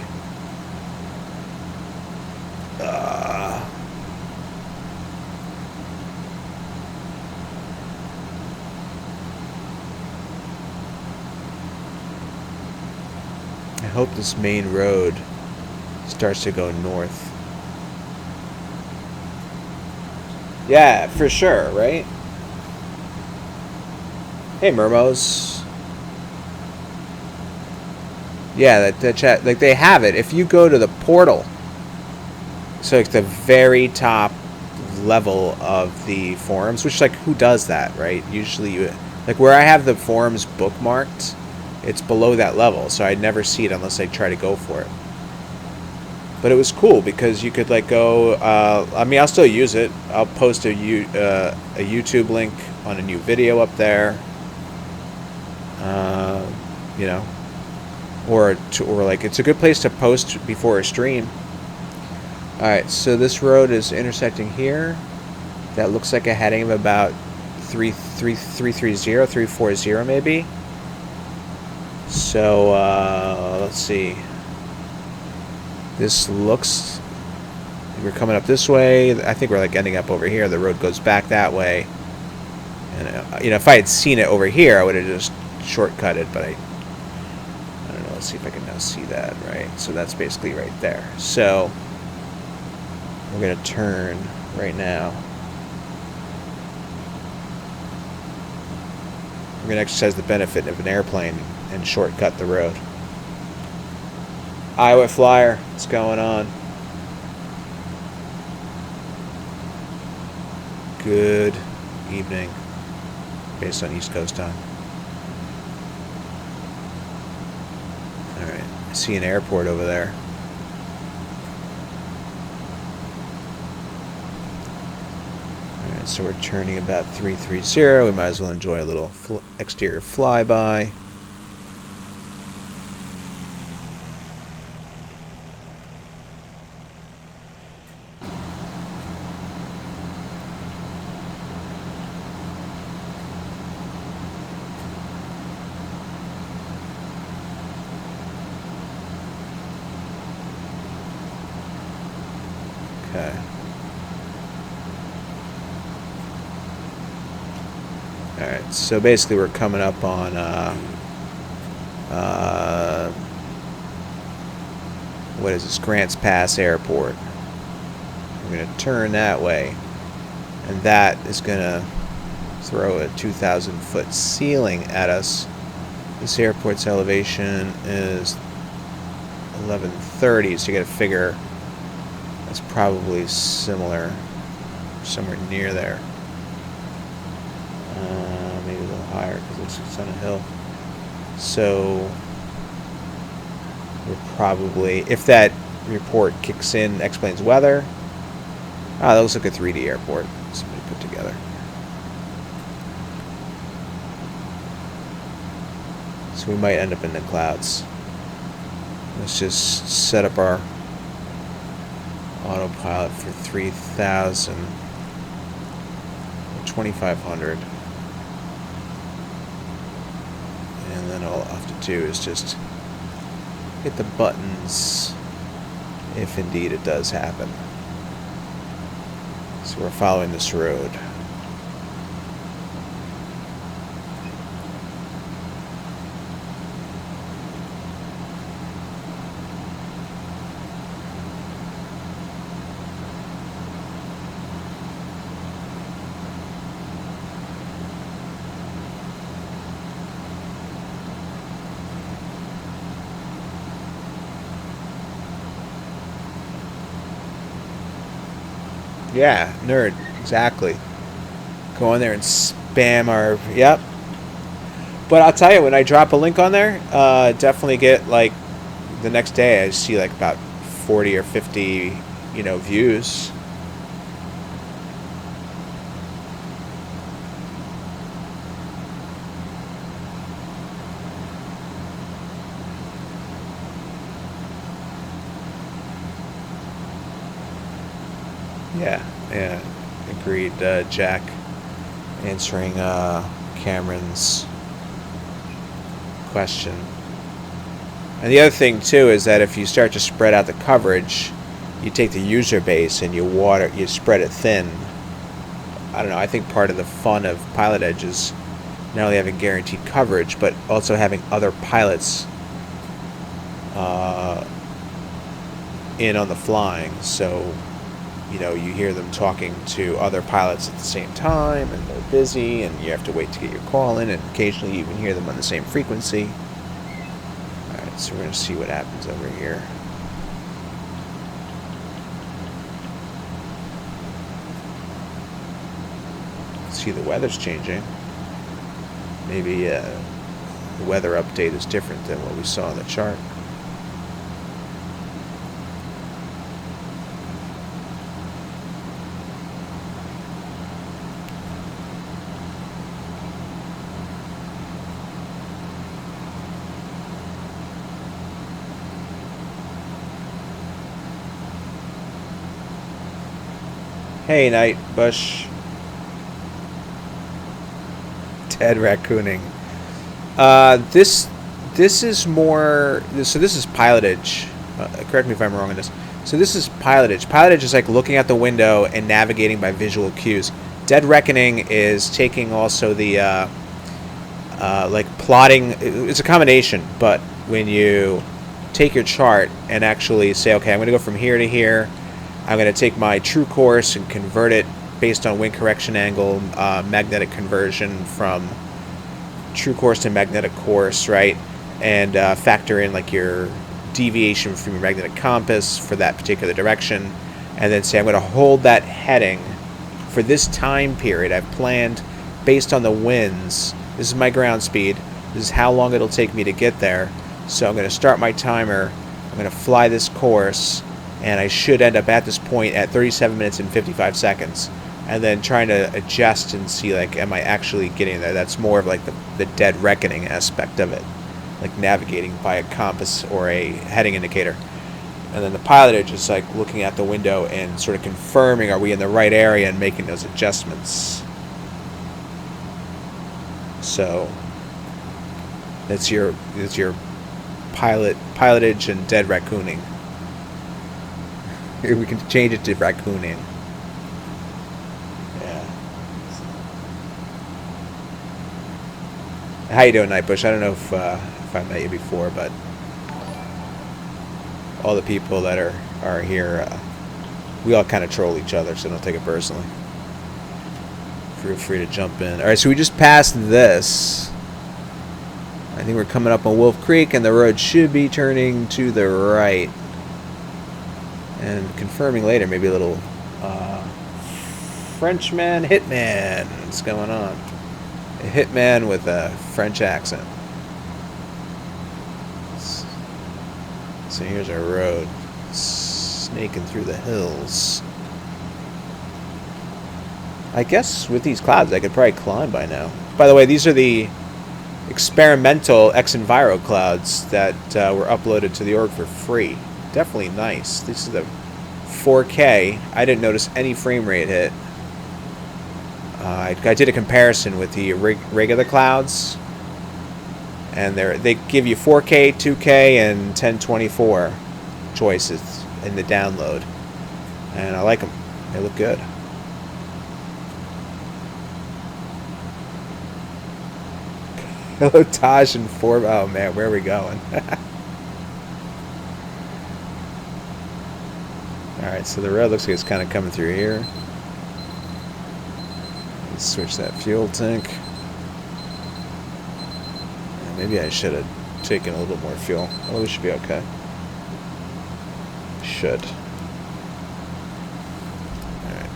I hope this main road starts to go north. Yeah, for sure, right? Hey, Mermos. Yeah, that chat, like they have it. If you go to the portal, so like the very top level of the forums, which like who does that, right? Usually you, like where I have the forums bookmarked, it's below that level, so I'd never see it unless I try to go for it. But it was cool because you could like go. I mean, I'll still use it. I'll post a YouTube link on a new video up there. You know, or like it's a good place to post before a stream. All right, so this road is intersecting here. That looks like a heading of about 340 maybe. So let's see. This looks, we're coming up this way. I think we're like ending up over here. The road goes back that way. And you know, if I had seen it over here, I would have just shortcutted. But I don't know. Let's see if I can now see that. Right. So that's basically right there. So we're gonna turn right now. We're gonna exercise the benefit of an airplane and shortcut the road. Iowa Flyer, what's going on? Good evening, based on East Coast time. Alright, I see an airport over there. Alright, so we're turning about 330. We might as well enjoy a little exterior flyby. Alright, so basically we're coming up on what is this, Grants Pass Airport. We're going to turn that way, and that is going to throw a 2,000 foot ceiling at us. This airport's elevation is 1130, so you got to figure that's probably similar, somewhere near there. Maybe a little higher because it's on a hill. So we're probably, if that report kicks in, explains weather. That looks like a 3D airport somebody put together. So we might end up in the clouds. Let's just set up our autopilot for 3,000, 2,500. And then all I'll have to do is just hit the buttons if indeed it does happen. So we're following this road. Yeah, nerd, exactly. Go on there and spam our, yep. But I'll tell you, when I drop a link on there, definitely get, like, the next day I see, like, about 40 or 50, you know, views. Yeah, agreed, Jack, answering Cameron's question. And the other thing, too, is that if you start to spread out the coverage, you take the user base and you spread it thin. I don't know, I think part of the fun of PilotEdge is not only having guaranteed coverage, but also having other pilots in on the flying. So, you know, you hear them talking to other pilots at the same time, and they're busy, and you have to wait to get your call in, and occasionally you even hear them on the same frequency. Alright, so we're going to see what happens over here. See, the weather's changing. Maybe the weather update is different than what we saw on the chart. Hey, Night Bush. Dead raccooning. This is more. So this is PilotEdge. Correct me if I'm wrong on this. So this is PilotEdge. PilotEdge is like looking out the window and navigating by visual cues. Dead Reckoning is taking also the like plotting. It's a combination, but when you take your chart and actually say, okay, I'm going to go from here to here. I'm going to take my true course and convert it based on wind correction angle, magnetic conversion from true course to magnetic course, right? And factor in like your deviation from your magnetic compass for that particular direction. And then say, I'm going to hold that heading for this time period. I've planned based on the winds. This is my ground speed. This is how long it'll take me to get there. So I'm going to start my timer. I'm going to fly this course. And I should end up at this point at 37 minutes and 55 seconds. And then trying to adjust and see, like, am I actually getting there? That's more of like the dead reckoning aspect of it. Like navigating by a compass or a heading indicator. And then the PilotEdge is like looking at the window and sort of confirming, are we in the right area, and making those adjustments. So that's your PilotEdge and dead raccooning. Here we can change it to raccooning. Yeah. How you doing, Nightbush? I don't know if I met you before, but all the people that are here, we all kind of troll each other, so don't take it personally. Feel free to jump in. All right, so we just passed this. I think we're coming up on Wolf Creek, and the road should be turning to the right. And confirming later, maybe a little Frenchman hitman. What's going on? A hitman with a French accent. So here's our road, snaking through the hills. I guess with these clouds, I could probably climb by now. By the way, these are the experimental X-Enviro clouds that were uploaded to the org for free. Definitely nice. This is the 4K. I didn't notice any frame rate hit. I did a comparison with the regular clouds, and they give you 4K, 2K, and 1024 choices in the download, and I like them. They look good. Hello, Taj and Forbes. Oh man, where are we going? Alright, so the road looks like it's kind of coming through here. Let's switch that fuel tank. And maybe I should have taken a little bit more fuel. Oh, we should be okay. Should. Alright.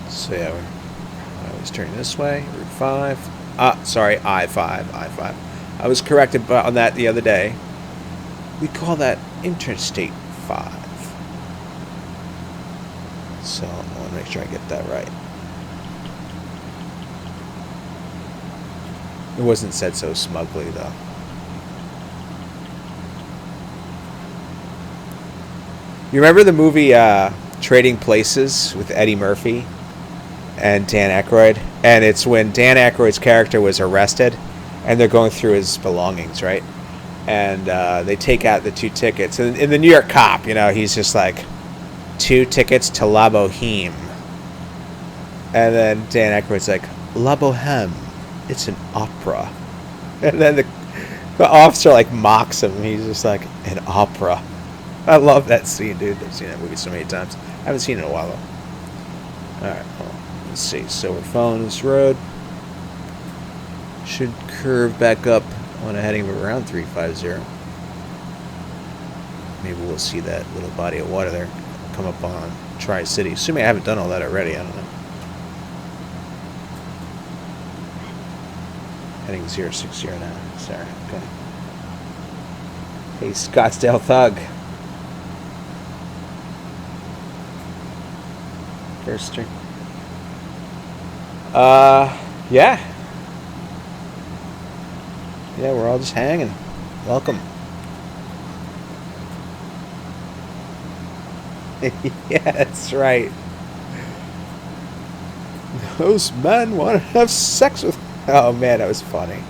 So yeah, I was turning this way, Route 5. Sorry, I-5. I was corrected on that the other day. We call that Interstate 5. So I want to make sure I get that right. It wasn't said so smugly, though. You remember the movie Trading Places with Eddie Murphy and Dan Aykroyd? And it's when Dan Aykroyd's character was arrested, and they're going through his belongings, right? And they take out the 2 tickets. And in the New York cop, you know, he's just like, 2 tickets to La Boheme. And then Dan Aykroyd's like, La Boheme, it's an opera. And then the officer like mocks him. He's just like, an opera. I love that scene, dude. I've seen that movie so many times. I haven't seen it in a while, though. Alright, well, let's see. So we're following this road. Should curve back up on a heading of around 350. Maybe we'll see that little body of water there come up on Tri-City. Assuming I haven't done all that already, I don't know. Heading 060 now. Sorry, okay. Hey, Scottsdale Thug. First string. Yeah. Yeah, we're all just hanging. Welcome. Yeah, that's right. Those men want to have sex with... Oh, man, that was funny.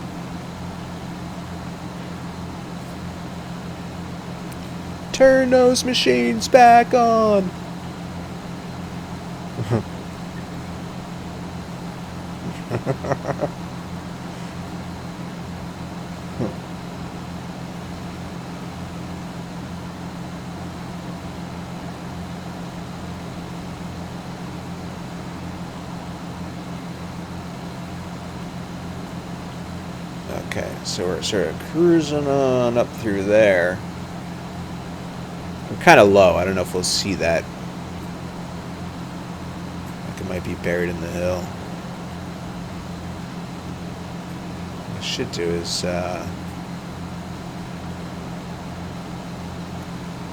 Turn those machines back on. Okay, so we're sort of cruising on up through there. We're kind of low. I don't know if we'll see that. Like it might be buried in the hill. What I should do is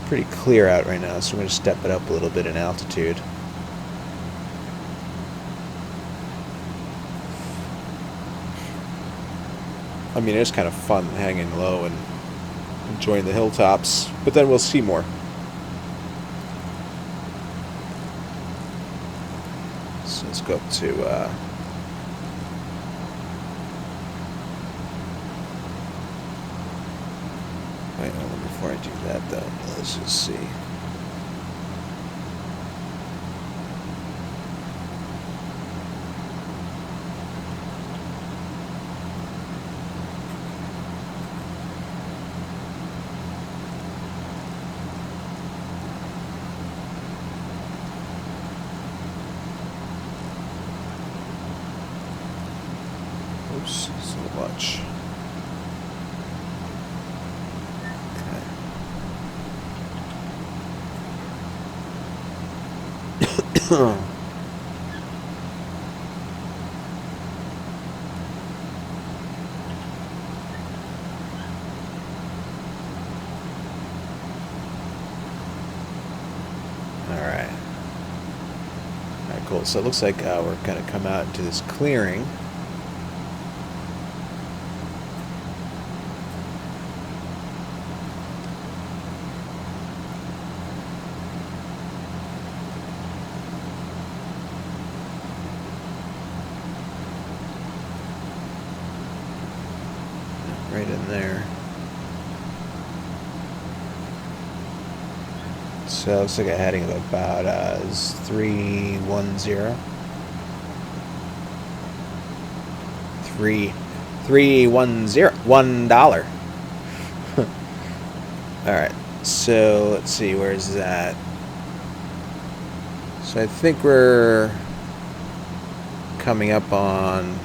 pretty clear out right now, so we're going to step it up a little bit in altitude. I mean, it's kind of fun hanging low and enjoying the hilltops, but then we'll see more. So let's go up to wait, hold on, before I do that though, let's just see. Oops, so much. Okay. Alright. Alright, cool. So it looks like we're going to come out into this clearing. Right in there. So it looks like a heading of about 310. 310. $1. Alright, so let's see, where's that? So I think we're coming up on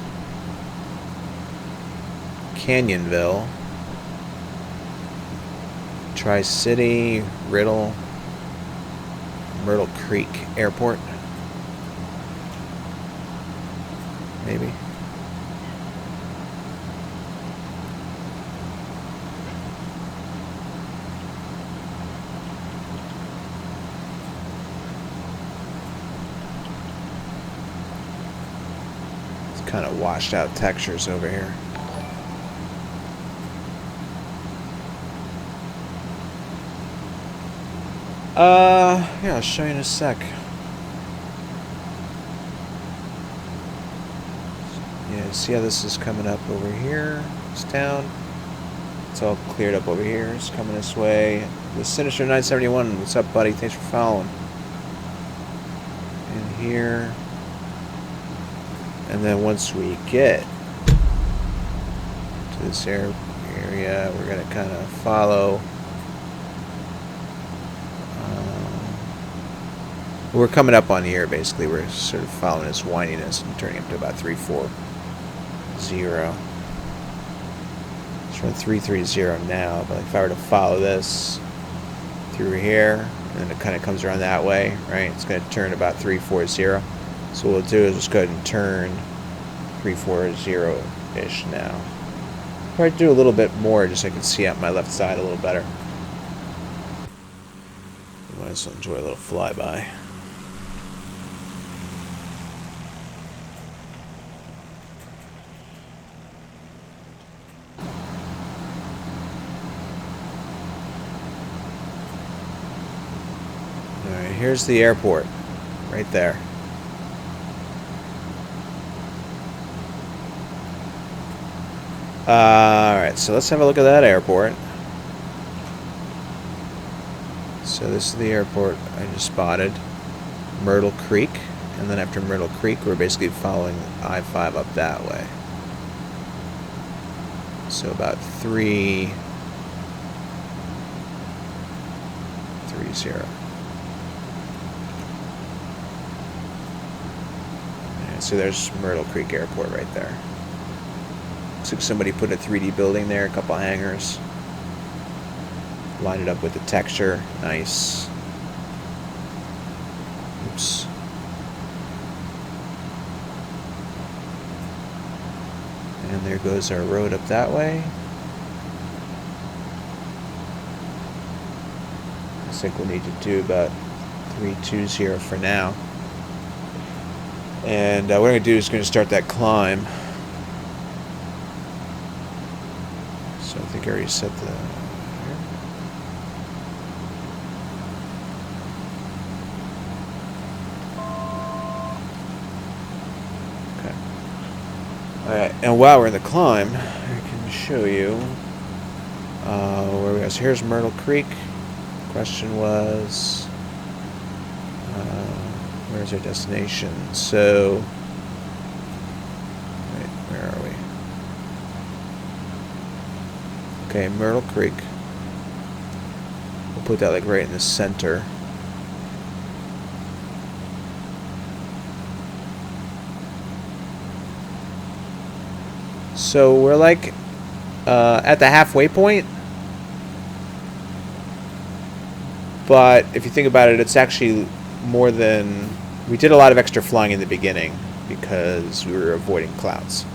Canyonville, Tri-City, Myrtle Creek Airport, maybe. It's kind of washed out textures over here. Yeah, I'll show you in a sec. Yeah, see how this is coming up over here? This town. It's all cleared up over here. It's coming this way. The Sinister 971. What's up, buddy? Thanks for following. And here. And then once we get to this area, we're going to kind of follow. We're coming up on the air, basically. We're sort of following its windiness and turning up to about 340. It's around 330 now, but if I were to follow this through here, and then it kind of comes around that way, right? It's going to turn about 340. So what we'll do is just go ahead and turn 340-ish now. Probably do a little bit more just so I can see out my left side a little better. Might as well enjoy a little flyby. Alright, here's the airport. Right there. Alright, so let's have a look at that airport. So this is the airport I just spotted. Myrtle Creek. And then after Myrtle Creek, we're basically following I-5 up that way. So about 330. And so there's Myrtle Creek Airport right there. Looks like somebody put a 3D building there, a couple hangars. Lined it up with the texture. Nice. Oops. And there goes our road up that way. I think we'll need to do about 320 for now. And what I'm going to do is going to start that climb. So I think I already set the... Alright, and while we're in the climb, I can show you where we are. So here's Myrtle Creek. Question was, where's our destination? So, wait, where are we? Okay, Myrtle Creek. We'll put that like right in the center. So we're like at the halfway point, but if you think about it, it's actually more than... We did a lot of extra flying in the beginning because we were avoiding clouds.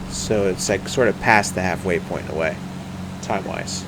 So it's like sort of past the halfway point in a way, time-wise.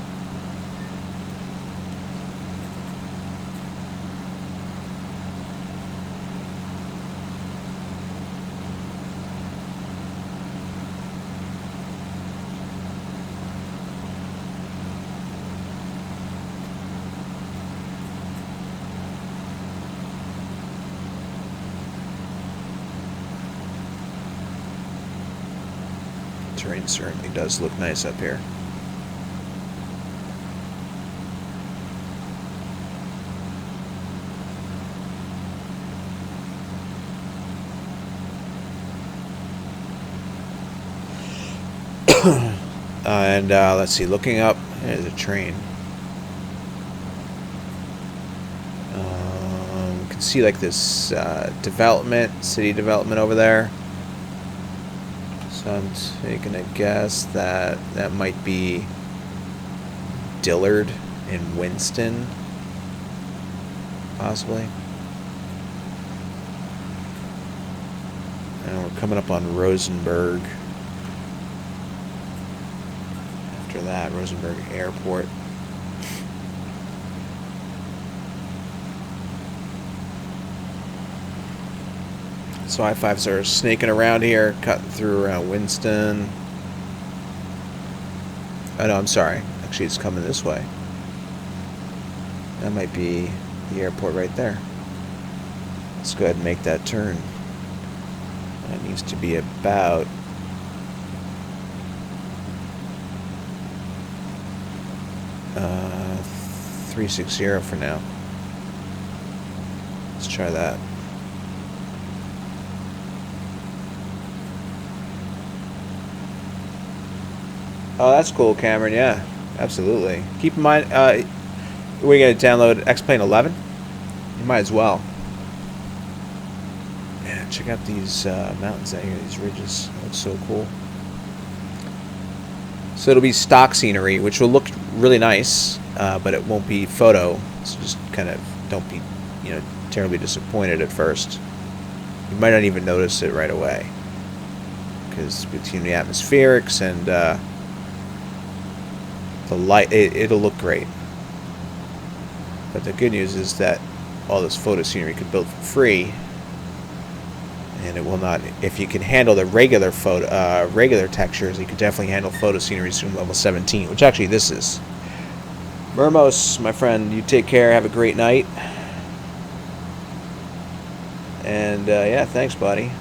Terrain certainly does look nice up here. And let's see, looking up, there's a train. You can see like this development, city development over there. So I'm taking a guess that that might be Dillard in Winston, possibly. And we're coming up on Rosenburg. After that, Rosenburg Airport. So I-5s are snaking around here, cutting through around Winston. Oh no, I'm sorry. Actually, it's coming this way. That might be the airport right there. Let's go ahead and make that turn. That needs to be about... uh, 360 for now. Let's try that. Oh, that's cool, Cameron. Yeah, absolutely. Keep in mind, we're going to download X-Plane 11. You might as well. Yeah, check out these mountains out here, these ridges. That looks so cool. So it'll be stock scenery, which will look really nice, but it won't be photo. So just kind of don't be, terribly disappointed at first. You might not even notice it right away, because between the atmospherics and the light, it'll look great. But the good news is that all this photo scenery can build for free, and it will not. If you can handle the regular regular textures, you can definitely handle photo scenery soon level 17, which actually this is. Mermos, my friend, you take care. Have a great night. And yeah, thanks, buddy.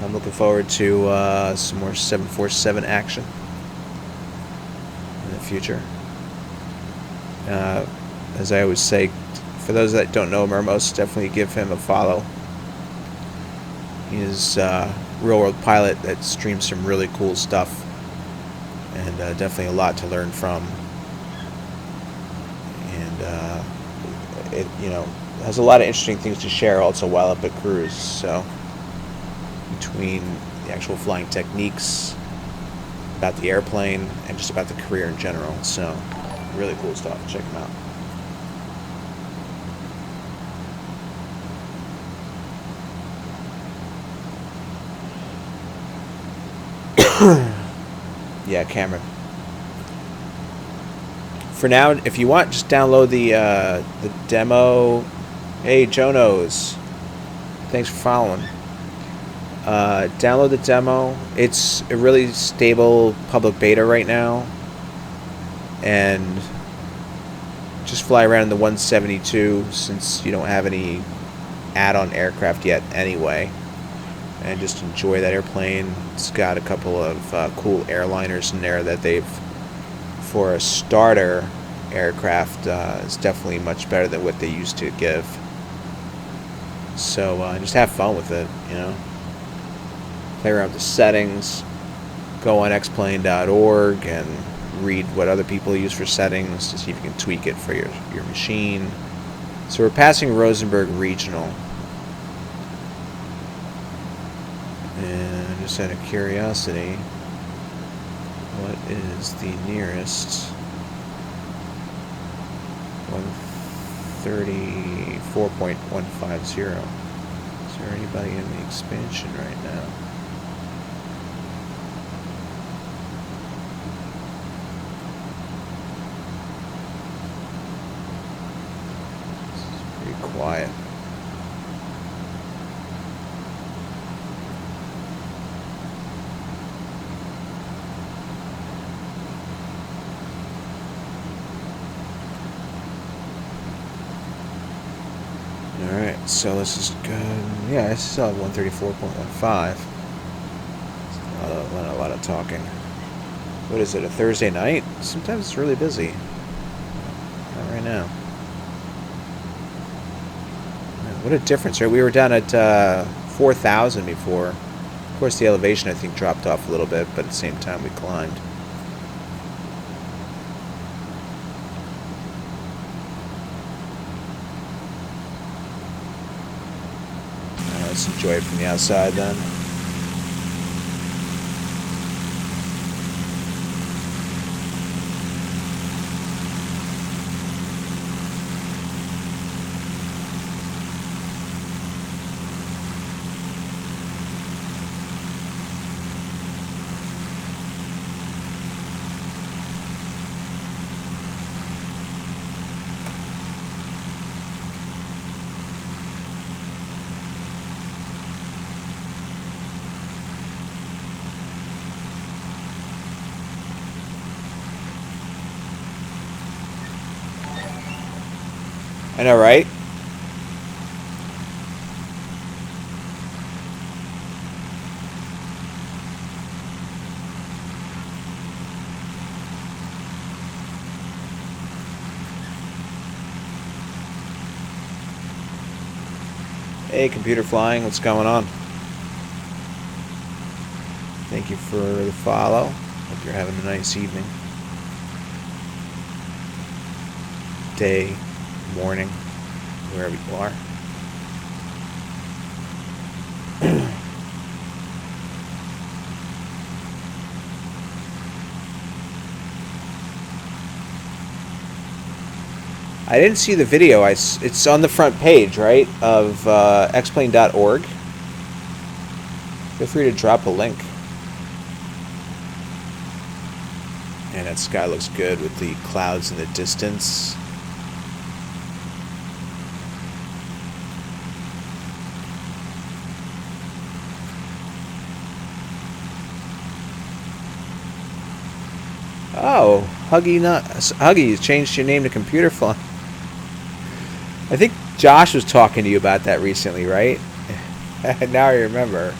I'm looking forward to some more 747 action in the future. As I always say, for those that don't know Mermos, definitely give him a follow. He is a real-world pilot that streams some really cool stuff, and definitely a lot to learn from. And it, has a lot of interesting things to share also while up at cruise. So between the actual flying techniques, about the airplane, and just about the career in general. So really cool stuff. Check him out. Yeah, Cameron. For now, if you want, just download the demo. Hey, Jonos. Thanks for following. Download the demo. It's a really stable public beta right now. And just fly around in the 172 since you don't have any add-on aircraft yet anyway. And just enjoy that airplane. It's got a couple of cool airliners in there that they've, for a starter aircraft, is definitely much better than what they used to give. So just have fun with it, Play around with the settings, go on xplane.org and read what other people use for settings to see if you can tweak it for your machine. So we're passing Rosenburg Regional. And just out of curiosity, what is the nearest? 134.150. Is there anybody in the expansion right now? It's pretty quiet. Alright, so let's just go. Yeah, I still have 134.15. A lot of talking. What is it, a Thursday night? Sometimes it's really busy. Not right now. What a difference, right? We were down at 4,000 before. Of course, the elevation, I think, dropped off a little bit, but at the same time, we climbed. Let's enjoy it from the outside then. I know, right? Hey, computer flying, what's going on? Thank you for the follow. Hope you're having a nice evening. Day. Morning, wherever you are. I didn't see the video. It's on the front page, right, of xplane.org. Feel free to drop a link. And that sky looks good with the clouds in the distance. Oh, Huggy has changed your name to Computer Fly. I think Josh was talking to you about that recently, right? Now I remember.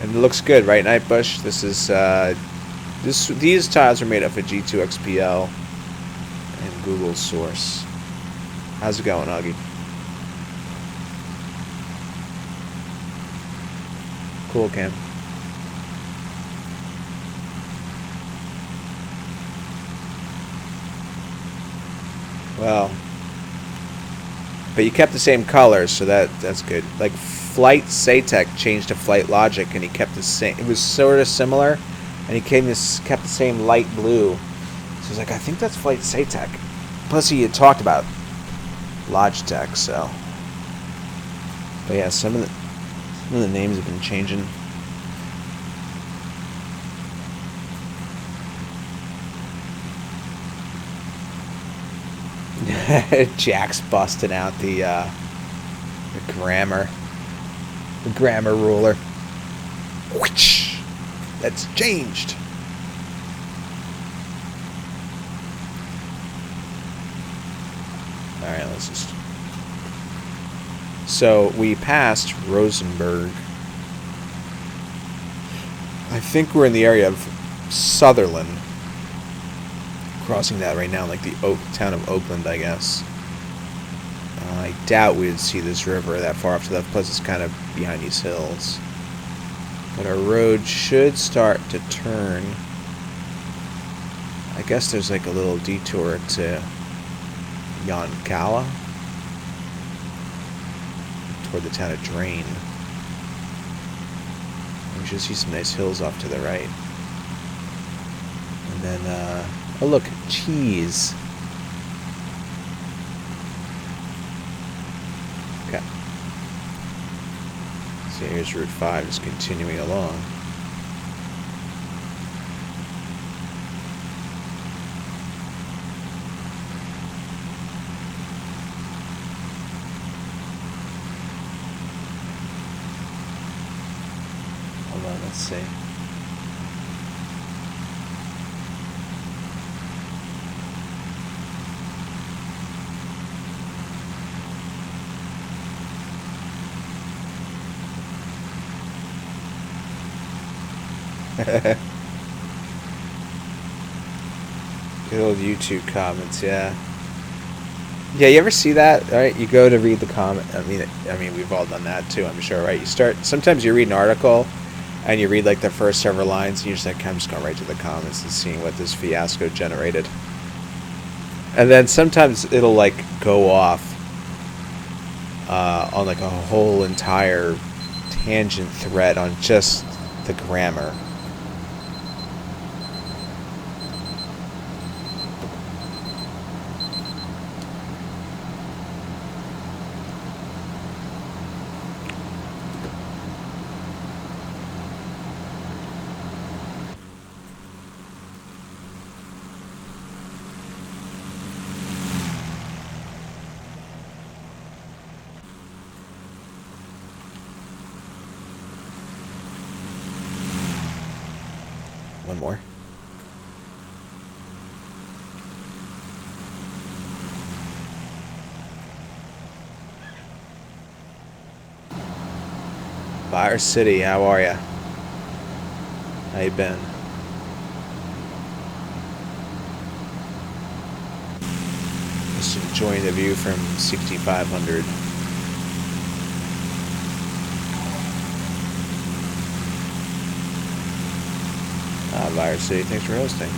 And it looks good, right, Nightbush? This is these tiles are made up of G2XPL and Google source. How's it going, Augie? Cool, Cam. Well, but you kept the same colors, so that's good. Like Flight Satec changed to Flight Logic, and he kept the same. It was sort of similar, and he kept the same light blue. So I was like, I think that's Flight Satec. Plus, he had talked about Logitech, so. But yeah, some of the names have been changing. Jack's busting out the grammar ruler. Which that's changed. All right, let's just. So we passed Rosenburg. I think we're in the area of Sutherland. Crossing that right now, like the town of Oakland, I guess. I doubt we'd see this river that far up to that, plus it's kind of behind these hills. But our road should start to turn. I guess there's like a little detour to Yoncalla, toward the town of Drain. We should see some nice hills off to the right. And then, oh look, cheese. Okay. So here's Route 5, just continuing along. Hold on, let's see. Good old YouTube comments, yeah. Yeah, you ever see that? Right, you go to read the comment. I mean, we've all done that too. I'm sure, right? Sometimes you read an article, and you read like the first several lines, and you're just like, I'm just going right to the comments and seeing what this fiasco generated. And then sometimes it'll like go off on like a whole entire tangent thread on just the grammar. One more. Fire City, how are ya? How you been? Just enjoying the view from 6,500. Fire City, thanks for hosting.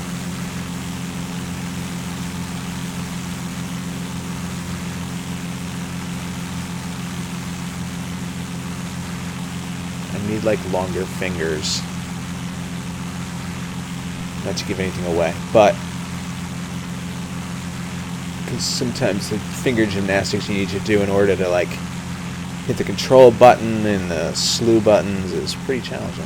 I need like longer fingers. Not to give anything away, but because sometimes the finger gymnastics you need to do in order to like hit the control button and the slew buttons is pretty challenging.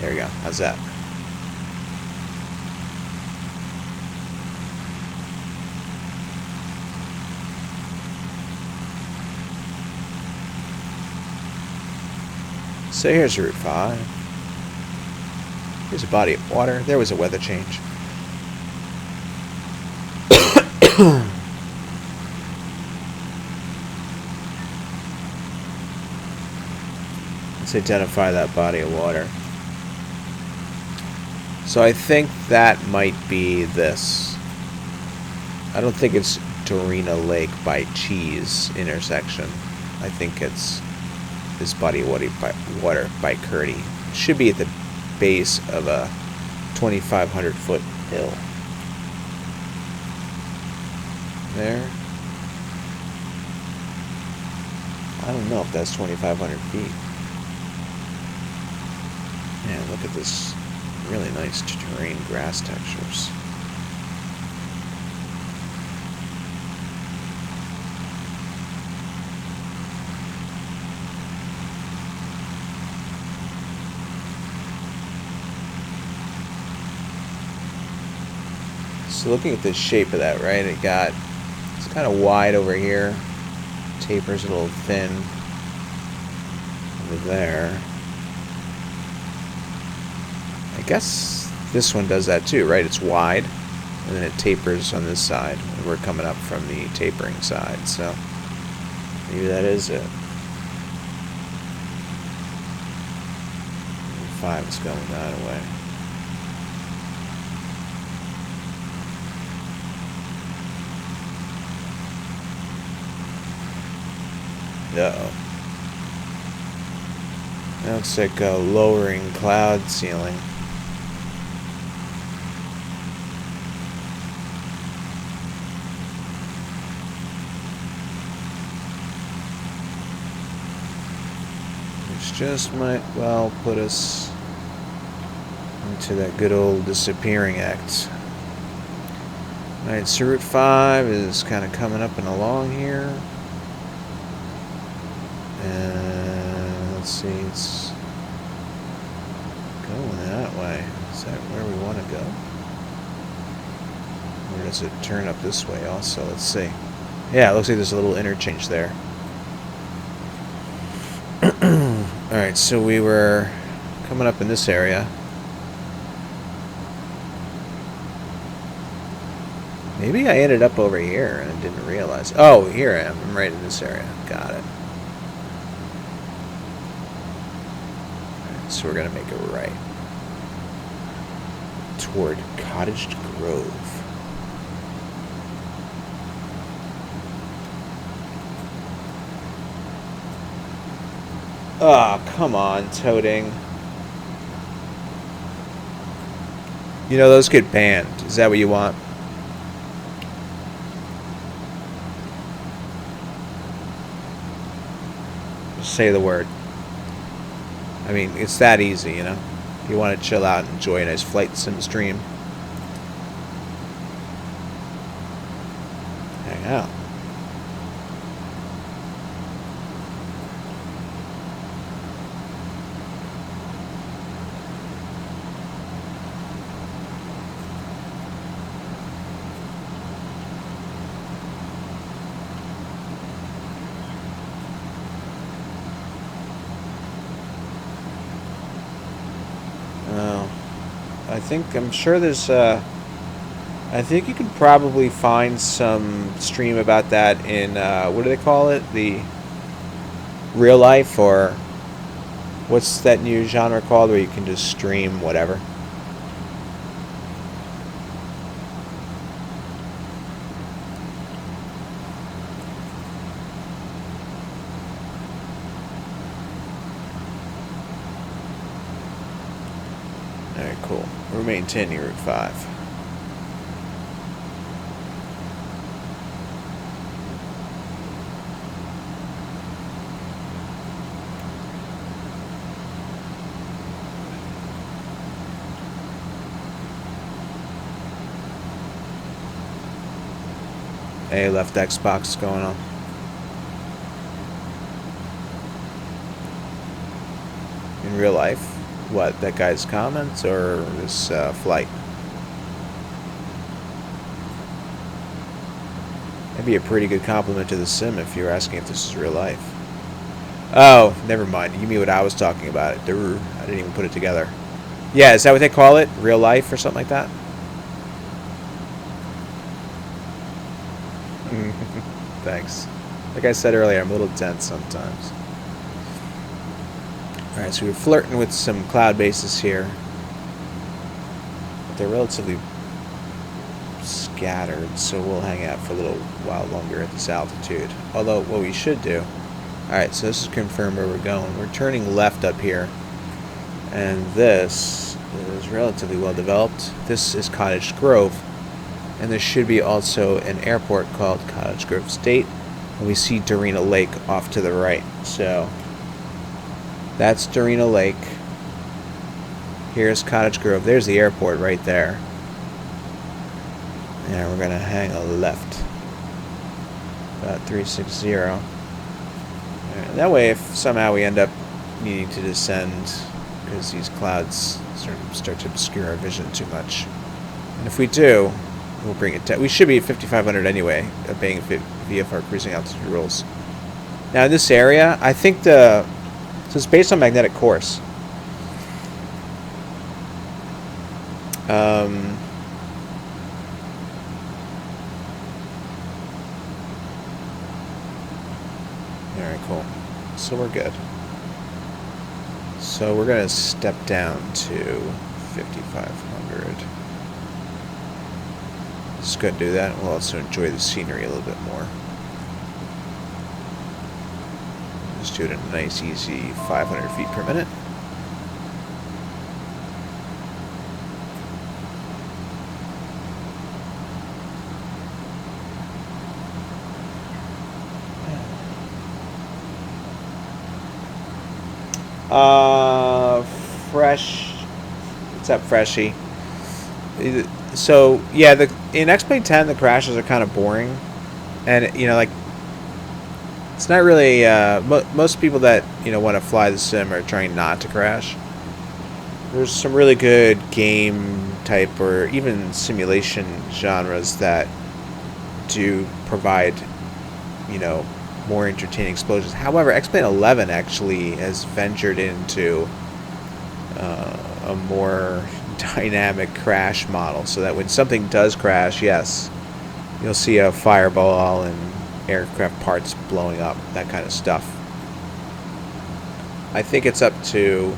There we go. How's that? So here's Route 5. Here's a body of water. There was a weather change. Let's identify that body of water. So I think that might be this. I don't think it's Dorina Lake by Cheese intersection. I think it's this body of water by Curdy. It should be at the base of a 2,500 foot hill. There. I don't know if that's 2,500 feet. Man, look at this really nice terrain grass textures. So looking at the shape of that, right, it's kind of wide over here, tapers a little thin over there. I guess this one does that too, right? It's wide, and then it tapers on this side. And we're coming up from the tapering side, so maybe that is it. 5 is going that way. Uh-oh. That looks like a lowering cloud ceiling. Which just might well put us into that good old disappearing act. Alright, so Route 5 is kind of coming up and along here. And let's see, it's going that way. Is that where we want to go? Or does it turn up this way also? Let's see. Yeah, it looks like there's a little interchange there. Alright, so we were coming up in this area. Maybe I ended up over here and I didn't realize. Oh, here I am. I'm right in this area. Got it. So we're going to make a right toward Cottage Grove. Oh, come on, toting. You know, those get banned. Is that what you want? Just say the word. I mean, it's that easy, you know? If you want to chill out and enjoy a nice flight sim stream, hang out. I'm sure there's I think you can probably find some stream about that in what do they call it, the real life, or what's that new genre called where you can just stream whatever. Alright, cool. We're maintaining Route 5. Hey, left Xbox going on. In real life? What, that guy's comments or this flight? That'd be a pretty good compliment to the sim if you're asking if this is real life. Oh, never mind. You mean what I was talking about? I didn't even put it together. Yeah, is that what they call it? Real life or something like that? Thanks. Like I said earlier, I'm a little dense sometimes. Alright, so we're flirting with some cloud bases here. But they're relatively scattered, so we'll hang out for a little while longer at this altitude. Although, what we should do... Alright, so this is confirmed where we're going. We're turning left up here. And this is relatively well developed. This is Cottage Grove. And there should be also an airport called Cottage Grove State. And we see Dorena Lake off to the right. So, that's Dorena Lake. Here's Cottage Grove. There's the airport right there. And we're going to hang a left. About 360. And that way, if somehow we end up needing to descend, because these clouds start to obscure our vision too much. And if we do, we'll bring it down. We should be at 5,500 anyway, obeying VFR cruising altitude rules. Now, in this area, I think so it's based on magnetic course. Alright, cool. So we're good. So we're going to step down to 5,500. Just going to do that. We'll also enjoy the scenery a little bit more. Just do it at a nice, easy 500 feet per minute. Fresh. What's up, Freshie? So, yeah, in X-Plane 10, the crashes are kind of boring. And, you know, like, it's not really, most people that, you know, want to fly the sim are trying not to crash. There's some really good game type or even simulation genres that do provide, you know, more entertaining explosions. However, X-Plane 11 actually has ventured into a more dynamic crash model, so that when something does crash, yes, you'll see a fireball and aircraft parts blowing up, that kind of stuff. I think it's up to...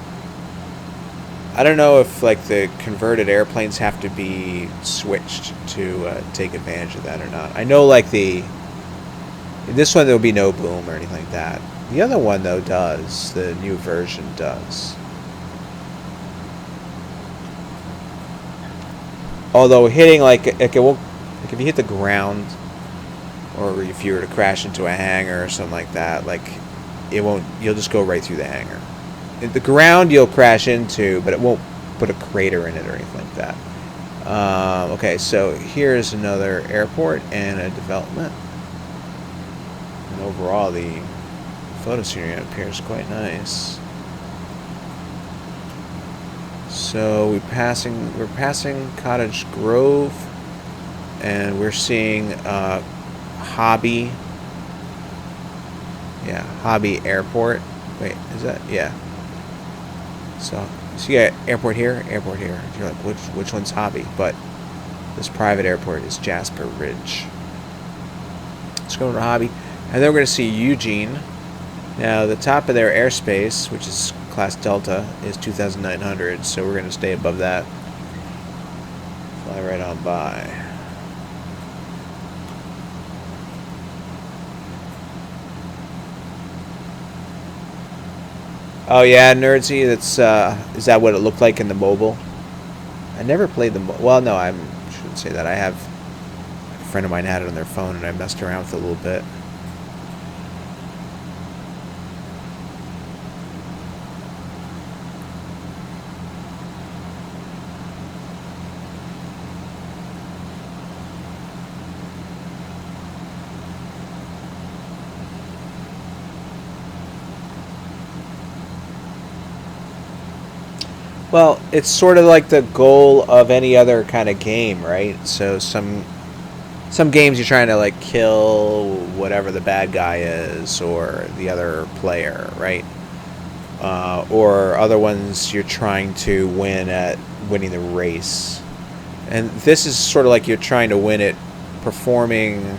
I don't know if like the converted airplanes have to be switched to take advantage of that or not. I know like in this one there'll be no boom or anything like that. The other one though does. The new version does. Although hitting like it won't, like if you hit the ground or if you were to crash into a hangar or something like that, like it won't. You'll just go right through the hangar. The ground you'll crash into, but it won't put a crater in it or anything like that. Okay, so here's another airport and a development. And overall, the photo scenery appears quite nice. So we're passing Cottage Grove, and we're seeing Hobby. Yeah, Hobby Airport. Wait, is that? Yeah. So you got airport here, airport here. You're like, which one's Hobby? But this private airport is Jasper Ridge. Let's go to Hobby, and then we're going to see Eugene. Now the top of their airspace, which is Class Delta, is 2,900, so we're going to stay above that. Fly right on by. Oh yeah, Nerdsy, that's is that what it looked like in the mobile? I never played the well, no, I shouldn't say that. I have a friend of mine had it on their phone, and I messed around with it a little bit. Well, it's sort of like the goal of any other kind of game, right? So some some games you're trying to like kill whatever the bad guy is or the other player, right? Or other ones you're trying to win at winning the race. And this is sort of like you're trying to win at performing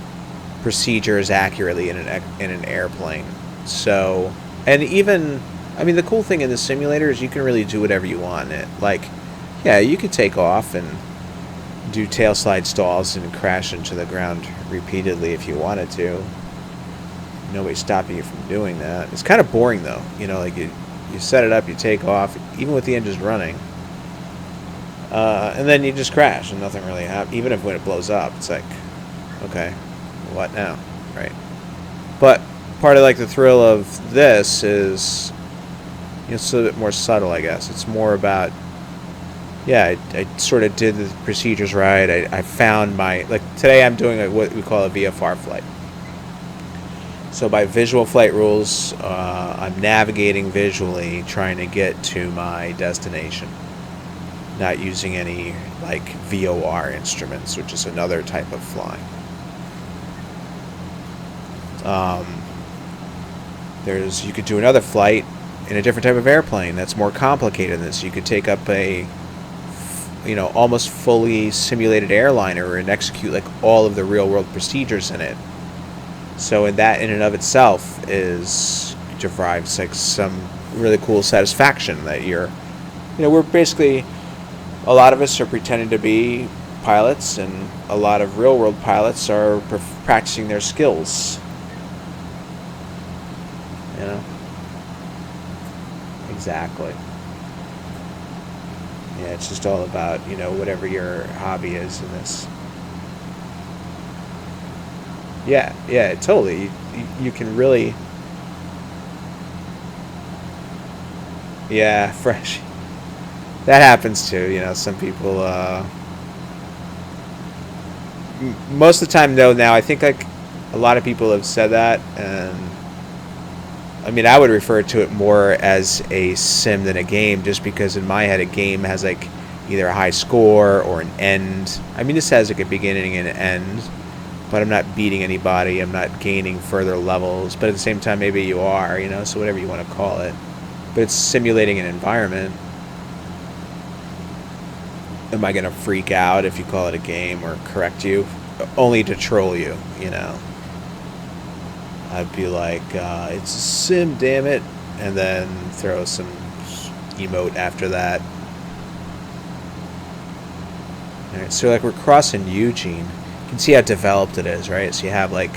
procedures accurately in an airplane. So, and even, I mean, the cool thing in the simulator is you can really do whatever you want in it. Like, yeah, you could take off and do tail slide stalls and crash into the ground repeatedly if you wanted to. Nobody's stopping you from doing that. It's kind of boring though, you know, like you set it up, you take off, even with the engines running, and then you just crash and nothing really happens. Even if when it blows up, it's like, okay, what now, right? But part of like the thrill of this is, you know, it's a little bit more subtle, I guess. It's more about, yeah, I sort of did the procedures right. I found my, like today I'm doing what we call a VFR flight. So by visual flight rules, I'm navigating visually, trying to get to my destination. Not using any like VOR instruments, which is another type of flying. You could do another flight in a different type of airplane that's more complicated than this. You could take up a, you know, almost fully simulated airliner and execute like all of the real world procedures in it. So in and of itself derives like some really cool satisfaction that you're, you know, we're basically, a lot of us are pretending to be pilots and a lot of real world pilots are practicing their skills. You know? Exactly. Yeah, it's just all about, you know, whatever your hobby is in this. Yeah, totally. You can really... Yeah, fresh. That happens too, you know, some people... Most of the time, though, now, I think, like, a lot of people have said that, and... I mean, I would refer to it more as a sim than a game, just because in my head, a game has, like, either a high score or an end. I mean, this has, like, a beginning and an end. But I'm not beating anybody, I'm not gaining further levels, but at the same time maybe you are, you know, so whatever you want to call it. But it's simulating an environment. Am I going to freak out if you call it a game or correct you? Only to troll you, you know. I'd be like, it's a sim, damn it, and then throw some emote after that. Alright, so like we're crossing Eugene. You can see how developed it is, right? So you have like,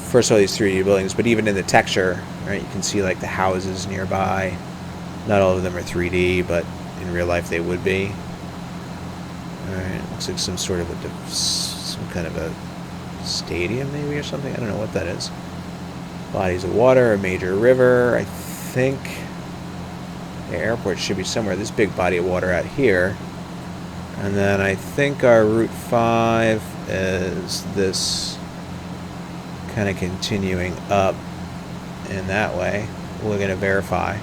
first of all, these 3D buildings, but even in the texture, right, you can see like the houses nearby. Not all of them are 3D, but in real life they would be. Alright, looks like some sort of some kind of a stadium maybe or something. I don't know what that is. Bodies of water, a major river. I think the airport should be somewhere. This big body of water out here. And then I think our Route 5 is this kind of continuing up in that way. We're going to verify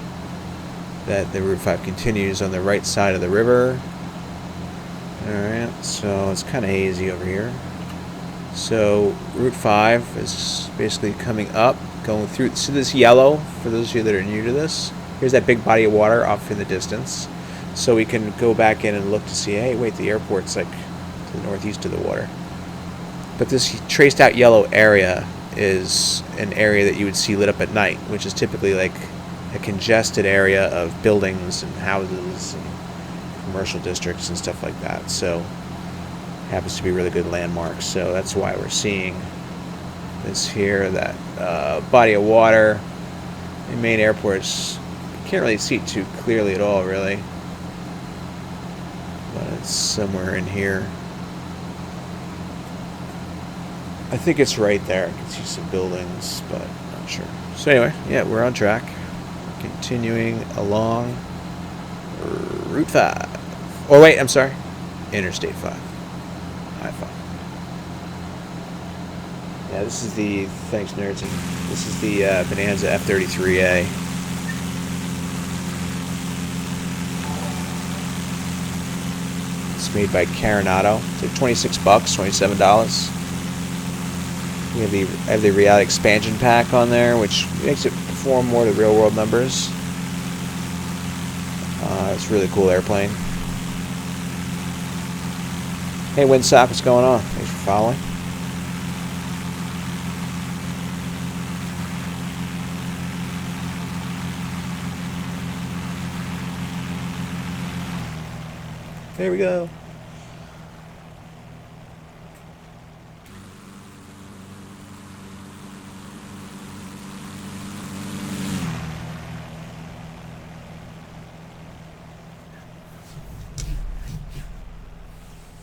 that the Route 5 continues on the right side of the river. Alright, so it's kind of hazy over here. So Route 5 is basically coming up, going through. See this yellow, for those of you that are new to this? Here's that big body of water off in the distance. So we can go back in and look to see, hey, wait, the airport's like to the northeast of the water. But this traced out yellow area is an area that you would see lit up at night, which is typically like a congested area of buildings and houses and commercial districts and stuff like that. So happens to be really good landmarks. So that's why we're seeing this here, that body of water. The main airports, you can't really see too clearly at all, really. But it's somewhere in here. I think it's right there. I can see some buildings, but I'm not sure. So anyway, yeah, we're on track. Continuing along Route 5. Oh wait, I'm sorry. Interstate 5. I-5. Yeah, this is the, thanks nerds, this is the Bonanza F33A. It's made by Carenado. It's like $26, $27. I have the reality expansion pack on there, which makes it perform more to real world numbers. It's a really cool airplane. Hey Windsock, what's going on? Thanks for following. There we go.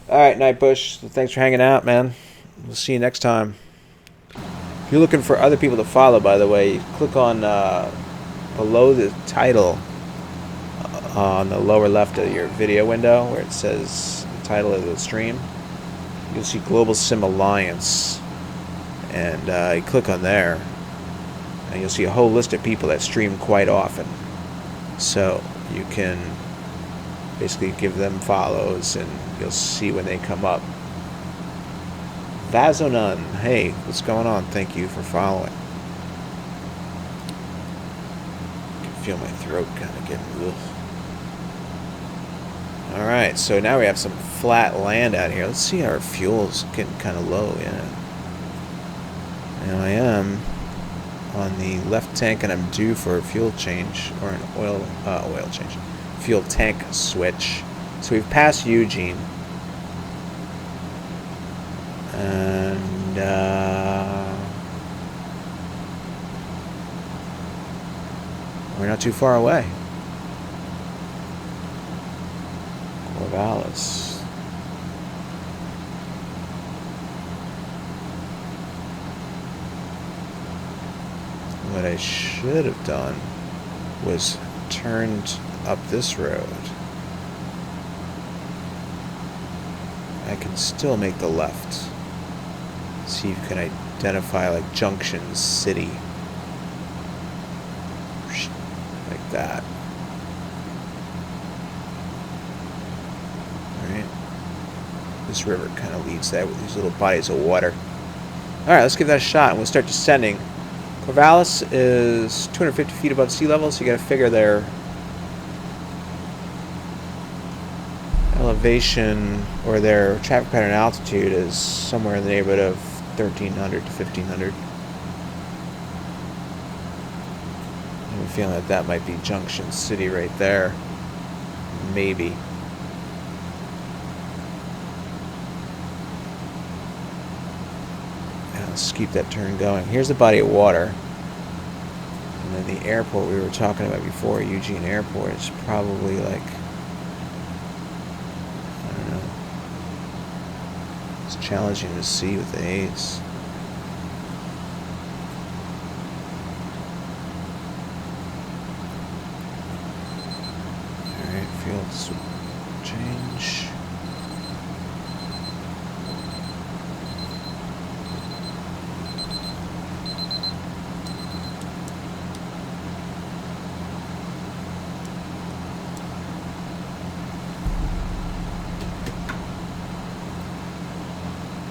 Alright, Nightbush, thanks for hanging out, man. We'll see you next time. If you're looking for other people to follow, by the way, click on below the title on the lower left of your video window where it says the title of the stream. You'll see Global Sim Alliance. And you click on there, and you'll see a whole list of people that stream quite often. So you can basically give them follows, and you'll see when they come up. Vazonon, hey, what's going on? Thank you for following. I can feel my throat kind of getting ugh. Alright, so now we have some flat land out here. Let's see, our fuel's getting kind of low, yeah. Now I am on the left tank, and I'm due for a fuel change, or an oil change. Fuel tank switch. So we've passed Eugene. And we're not too far away. Corvallis. What I should have done was turned up this road. I can still make the left. See if you can identify like Junction City. Like that. Alright. This river kind of leads that with these little bodies of water. Alright, let's give that a shot and we'll start descending. Corvallis is 250 feet above sea level, so you gotta figure their elevation or their traffic pattern altitude is somewhere in the neighborhood of 1,300 to 1,500. I have a feeling that that might be Junction City right there. Maybe. Now let's keep that turn going. Here's the body of water. And then the airport we were talking about before, Eugene Airport, is probably like, challenging to see with the haze. Alright, field change.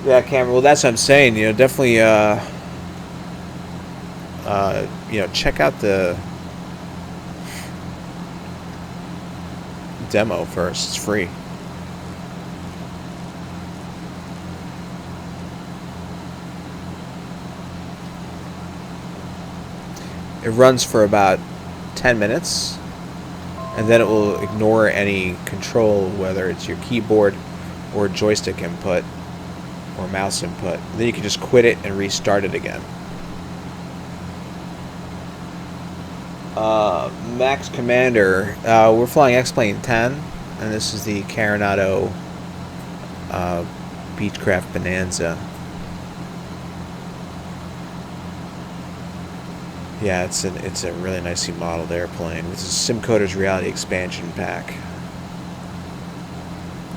Yeah, Cameron. Well, that's what I'm saying. You know, definitely. You know, check out the demo first. It's free. It runs for about 10 minutes, and then it will ignore any control, whether it's your keyboard or joystick input or mouse input. Then you can just quit it and restart it again. Max Commander, we're flying X-Plane 10, and this is the Carenado Beechcraft Bonanza. Yeah, it's a really nicely modeled airplane with SimCoder's reality expansion pack.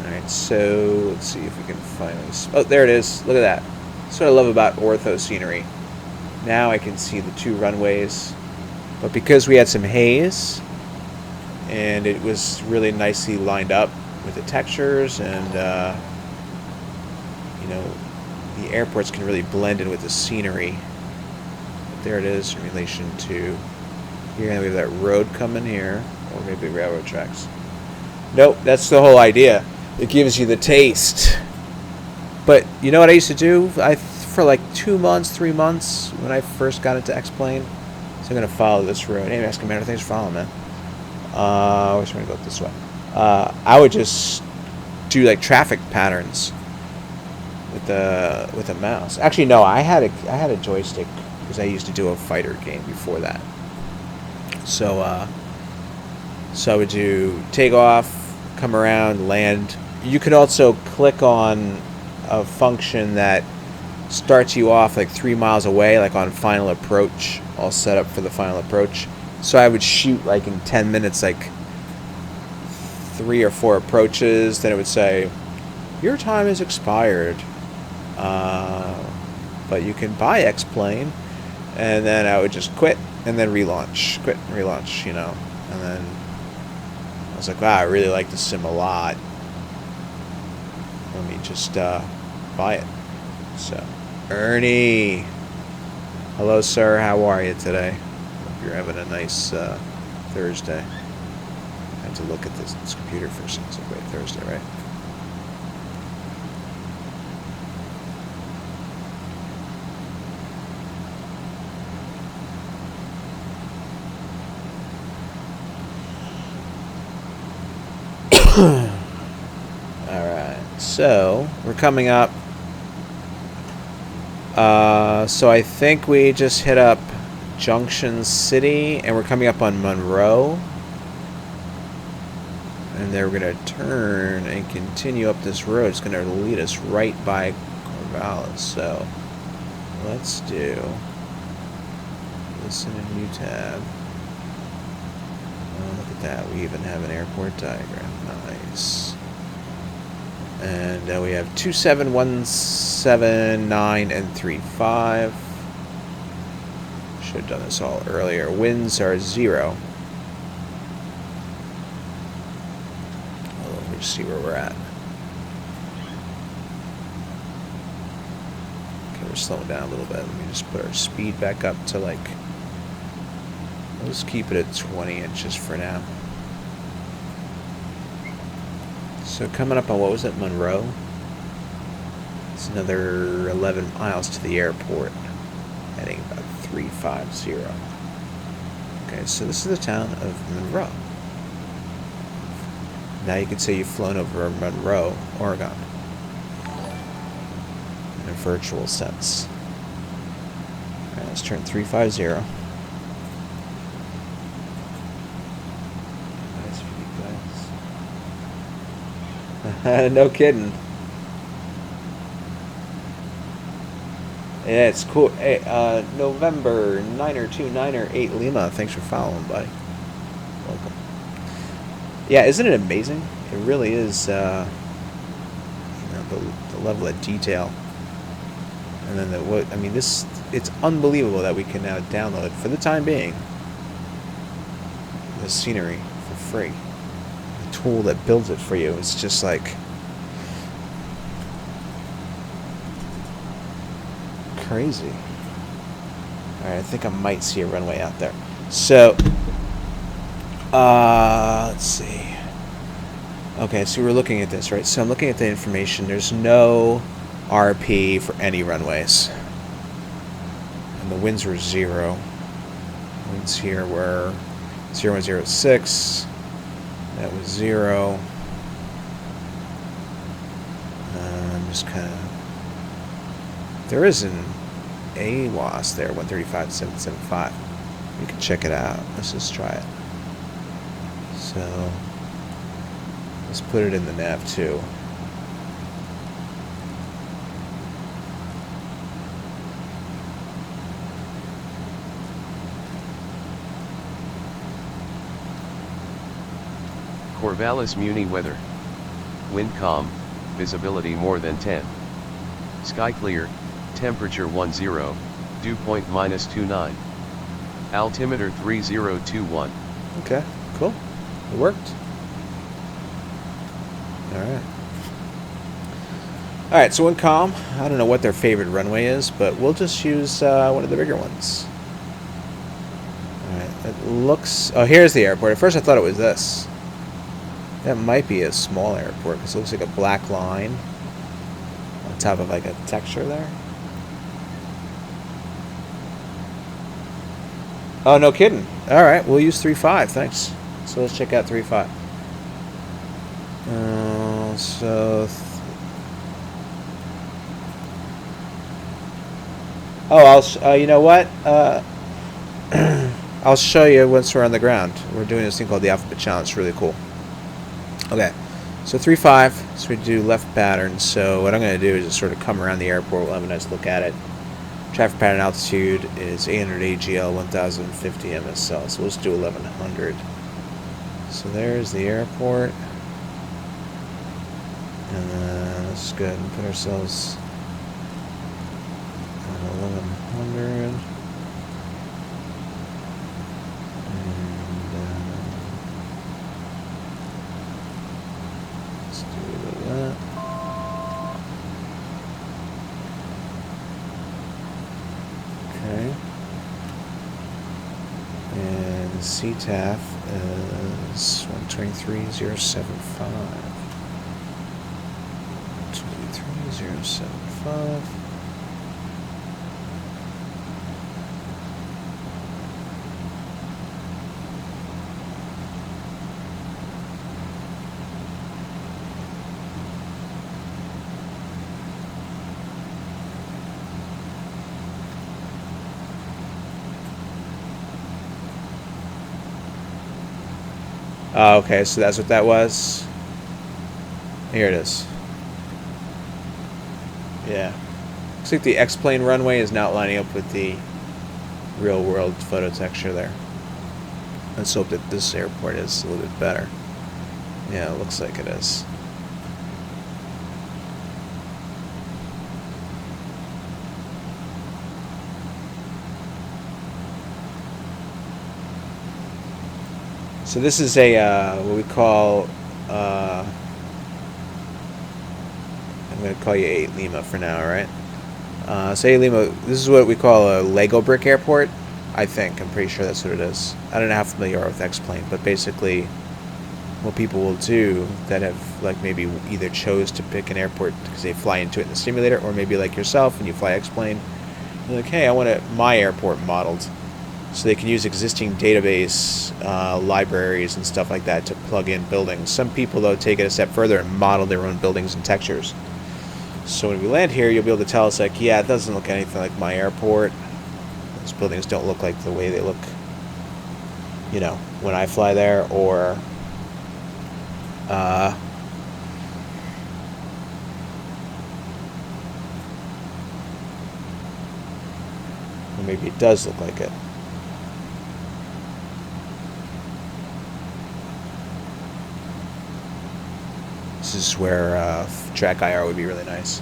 Alright, so let's see if we can finally... Oh, there it is. Look at that. That's what I love about ortho scenery. Now I can see the two runways. But because we had some haze, and it was really nicely lined up with the textures, and, you know, the airports can really blend in with the scenery. But there it is in relation to here. And we have that road coming here, or maybe railroad tracks. Nope, that's the whole idea. It gives you the taste. But you know what I used to do? For like 2 months, 3 months, when I first got into X-Plane, so I'm going to follow this road. Hey, Max Commander, thanks for following, man. We're just going to go this way. I would just do like traffic patterns with the mouse. Actually, no, I had a joystick because I used to do a fighter game before that. So I would do takeoff, come around, land. You could also click on a function that starts you off like 3 miles away, like on final approach, all set up for the final approach. So I would shoot like in 10 minutes, like 3 or 4 approaches. Then it would say, your time is expired, but you can buy X-Plane. And then I would just quit and then relaunch, quit and relaunch, you know. And then I was like, wow, I really like the sim a lot. Let me just buy it. So, Ernie, hello, sir. How are you today? Hope you're having a nice Thursday. I had to look at this computer for a second. It's like, wait, Thursday, right? Alright, so we're coming up. So I think we just hit up Junction City and we're coming up on Monroe. And then we're going to turn and continue up this road. It's going to lead us right by Corvallis. So let's do this in a new tab. Oh, look at that. We even have an airport diagram. Nice. And we have 27179 and 35. Should have done this all earlier. Winds are 0. Let me just see where we're at. Okay, we're slowing down a little bit. Let me just put our speed back up to like... Let's keep it at 20 inches for now. So coming up on, what was it, Monroe? It's another 11 miles to the airport. Heading about 350. Okay, so this is the town of Monroe. Now you can say you've flown over Monroe, Oregon. In a virtual sense. Alright, let's turn 350. No kidding. Yeah, it's cool. Hey, November 92908 Lima. Thanks for following, buddy. Welcome. Yeah, isn't it amazing? It really is. The level of detail, and then it's unbelievable that we can now download for the time being the scenery for free. Tool that builds it for you. It's just like crazy. Alright, I think I might see a runway out there. So let's see. Okay, so we're looking at this, right? So I'm looking at the information. There's no RP for any runways. And the winds were 0. Winds here were 0106. That was 0. I'm just kind of... There is an AWAS there, 135.775. You can check it out. Let's just try it. So, let's put it in the nav too. Corvallis Muni weather. Wind calm, visibility more than 10. Sky clear, temperature 10, dew point -29. Altimeter 3021. Okay, cool. It worked. Alright. Alright, so Wincom, I don't know what their favorite runway is, but we'll just use one of the bigger ones. Alright, it looks... Oh, here's the airport. At first I thought it was this. That might be a small airport, because it looks like a black line on top of like a texture there. Oh, no kidding. Alright, we'll use 3.5, thanks. So let's check out 3.5. You know what? I'll show you once we're on the ground. We're doing this thing called the Alphabet Challenge. It's really cool. Okay, so 3.5. So we do left pattern. So what I'm going to do is just sort of come around the airport. We'll have a nice look at it. Traffic pattern altitude is 800 AGL, 1050 MSL. So let's do 1100. So there's the airport. And then let's go ahead and put ourselves at 1100. And let's do that. Okay. And the CTAF is 123.075. 123.075. Oh, okay, so that's what that was. Here it is. Yeah. Looks like the X-plane runway is not lining up with the real-world photo texture there. Let's hope that this airport is a little bit better. Yeah, it looks like it is. So this is a what we call I'm going to call you 8 Lima for now, right? So 8 Lima, this is what we call a Lego brick airport. I think, I'm pretty sure that's what it is. I don't know how familiar you are with X-plane, but basically what people will do that have like maybe either chose to pick an airport because they fly into it in the simulator, or maybe like yourself and you fly X-plane, you're like, hey, I want my airport modeled. So they can use existing database libraries and stuff like that to plug in buildings. Some people, though, take it a step further and model their own buildings and textures. So when we land here, you'll be able to tell us, like, yeah, it doesn't look anything like my airport. Those buildings don't look like the way they look, you know, when I fly there, or maybe it does look like it. This is where track IR would be really nice.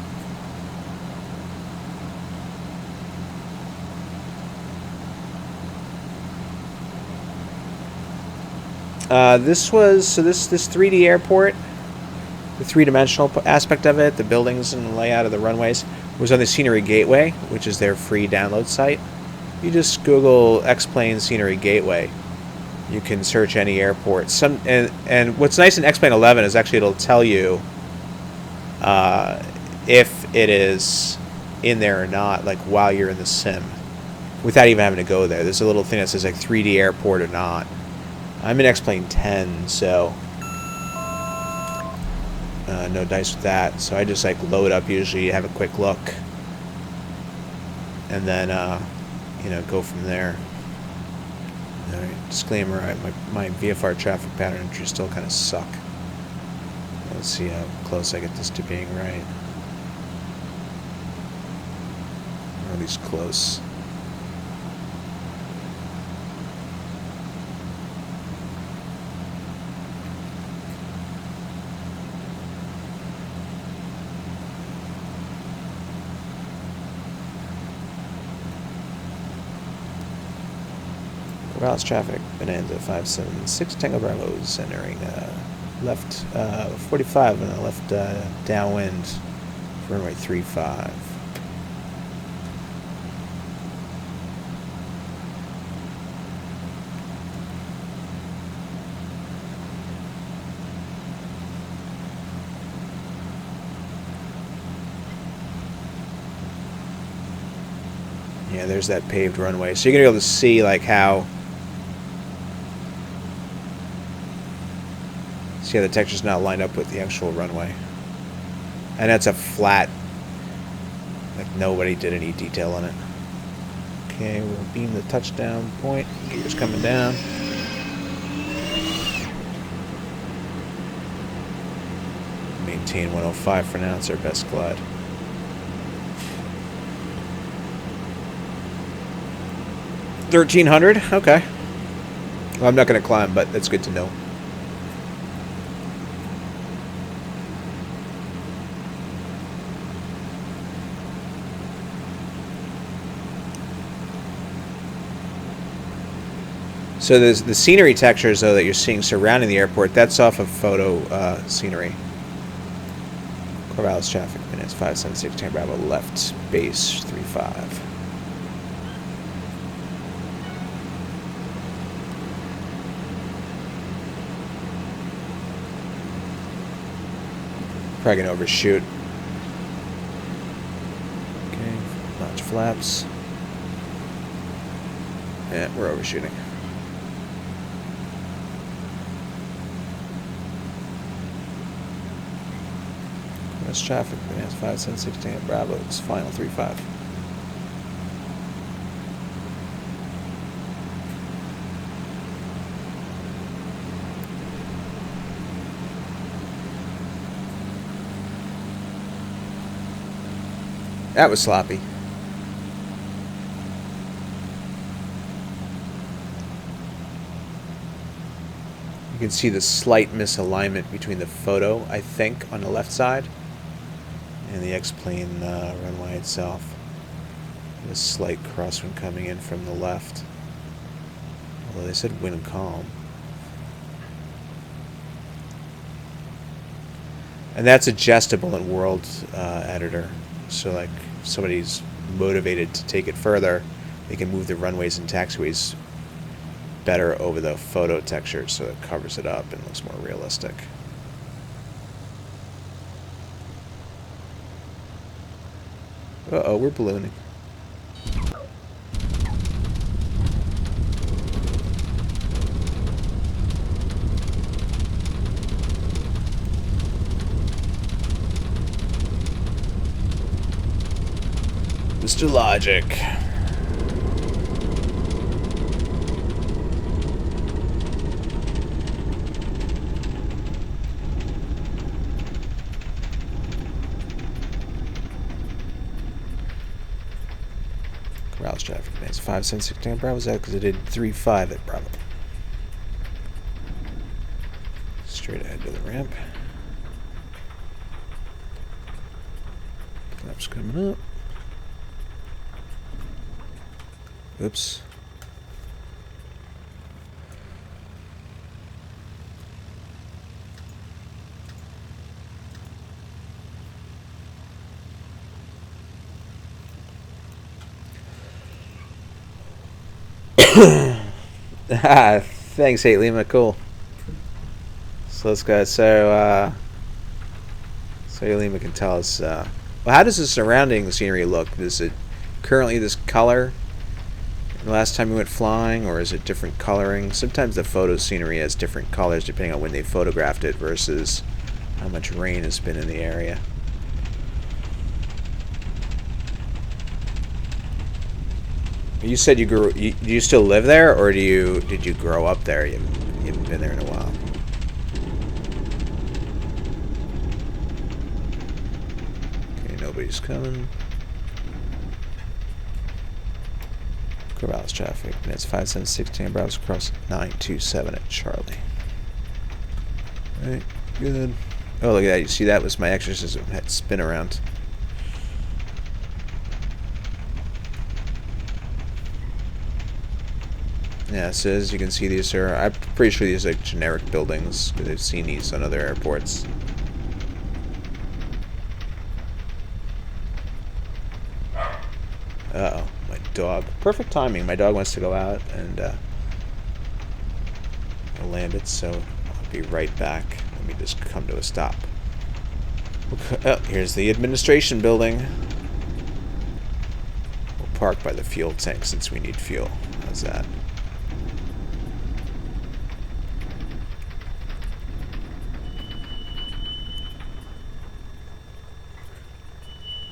This 3D airport, the three-dimensional aspect of it, the buildings and the layout of the runways, was on the Scenery Gateway, which is their free download site. You just Google X-Plane Scenery Gateway. You can search any airport. And what's nice in X-Plane 11 is actually it'll tell you if it is in there or not, like while you're in the sim, without even having to go there. There's a little thing that says like 3D airport or not. I'm in X-Plane 10, so no dice with that. So I just like load up, usually have a quick look, and then you know, go from there. Alright, disclaimer, my VFR traffic pattern entries still kind of suck. Let's see how close I get this to being right. Or at least close. Corvallis traffic, Bonanza 576, Tango Bravo's entering left 45 on the left downwind, Runway 35. Yeah, there's that paved runway. So you're going to be able to see like how the texture's not lined up with the actual runway. And that's a flat, like nobody did any detail on it. Okay, we'll beam the touchdown point. Gears coming down. Maintain 105 for now. It's our best glide. $1,300. Okay. Well, I'm not going to climb, but that's good to know. So there's the scenery textures, though, that you're seeing surrounding the airport. That's off of photo scenery. Corvallis traffic minutes 576 Bravo left base 35. Probably gonna overshoot. Okay, launch flaps. Yeah, we're overshooting. Traffic, advance 576 Bravo, it's final 35. That was sloppy. You can see the slight misalignment between the photo, I think, on the left side and the X-plane runway itself. And a slight crosswind coming in from the left. Although they said wind calm. And that's adjustable in World Editor. So like if somebody's motivated to take it further, they can move the runways and taxiways better over the photo texture so it covers it up and looks more realistic. Uh-oh, we're ballooning. Mr. Logic. Corvallis traffic advance 576 Bravo. Was that because it did 3-5 at Bravo? Straight ahead to the ramp. Flaps coming up. Oops. Thanks, 8 Lima. Cool. So let's go. So 8 Lima can tell us. Well, how does the surrounding scenery look? Is it currently this color? The last time you went flying, or is it different coloring? Sometimes the photo scenery has different colors depending on when they photographed it versus how much rain has been in the area. You said you grew. Do you still live there, or did you grow up there? You haven't been there in a while. Okay, nobody's coming. Corvallis traffic. Minutes 576 Bravo's across 927 at Charlie. Alright, good. Oh, look at that. You see, that was my exorcism. Had spin around. Yeah, so as you can see, these are, I'm pretty sure these are like generic buildings, because I've seen these on other airports. Uh-oh, my dog. Perfect timing. My dog wants to go out, and I'll land it, so I'll be right back. Let me just come to a stop. Oh, here's the administration building. We'll park by the fuel tank since we need fuel. How's that?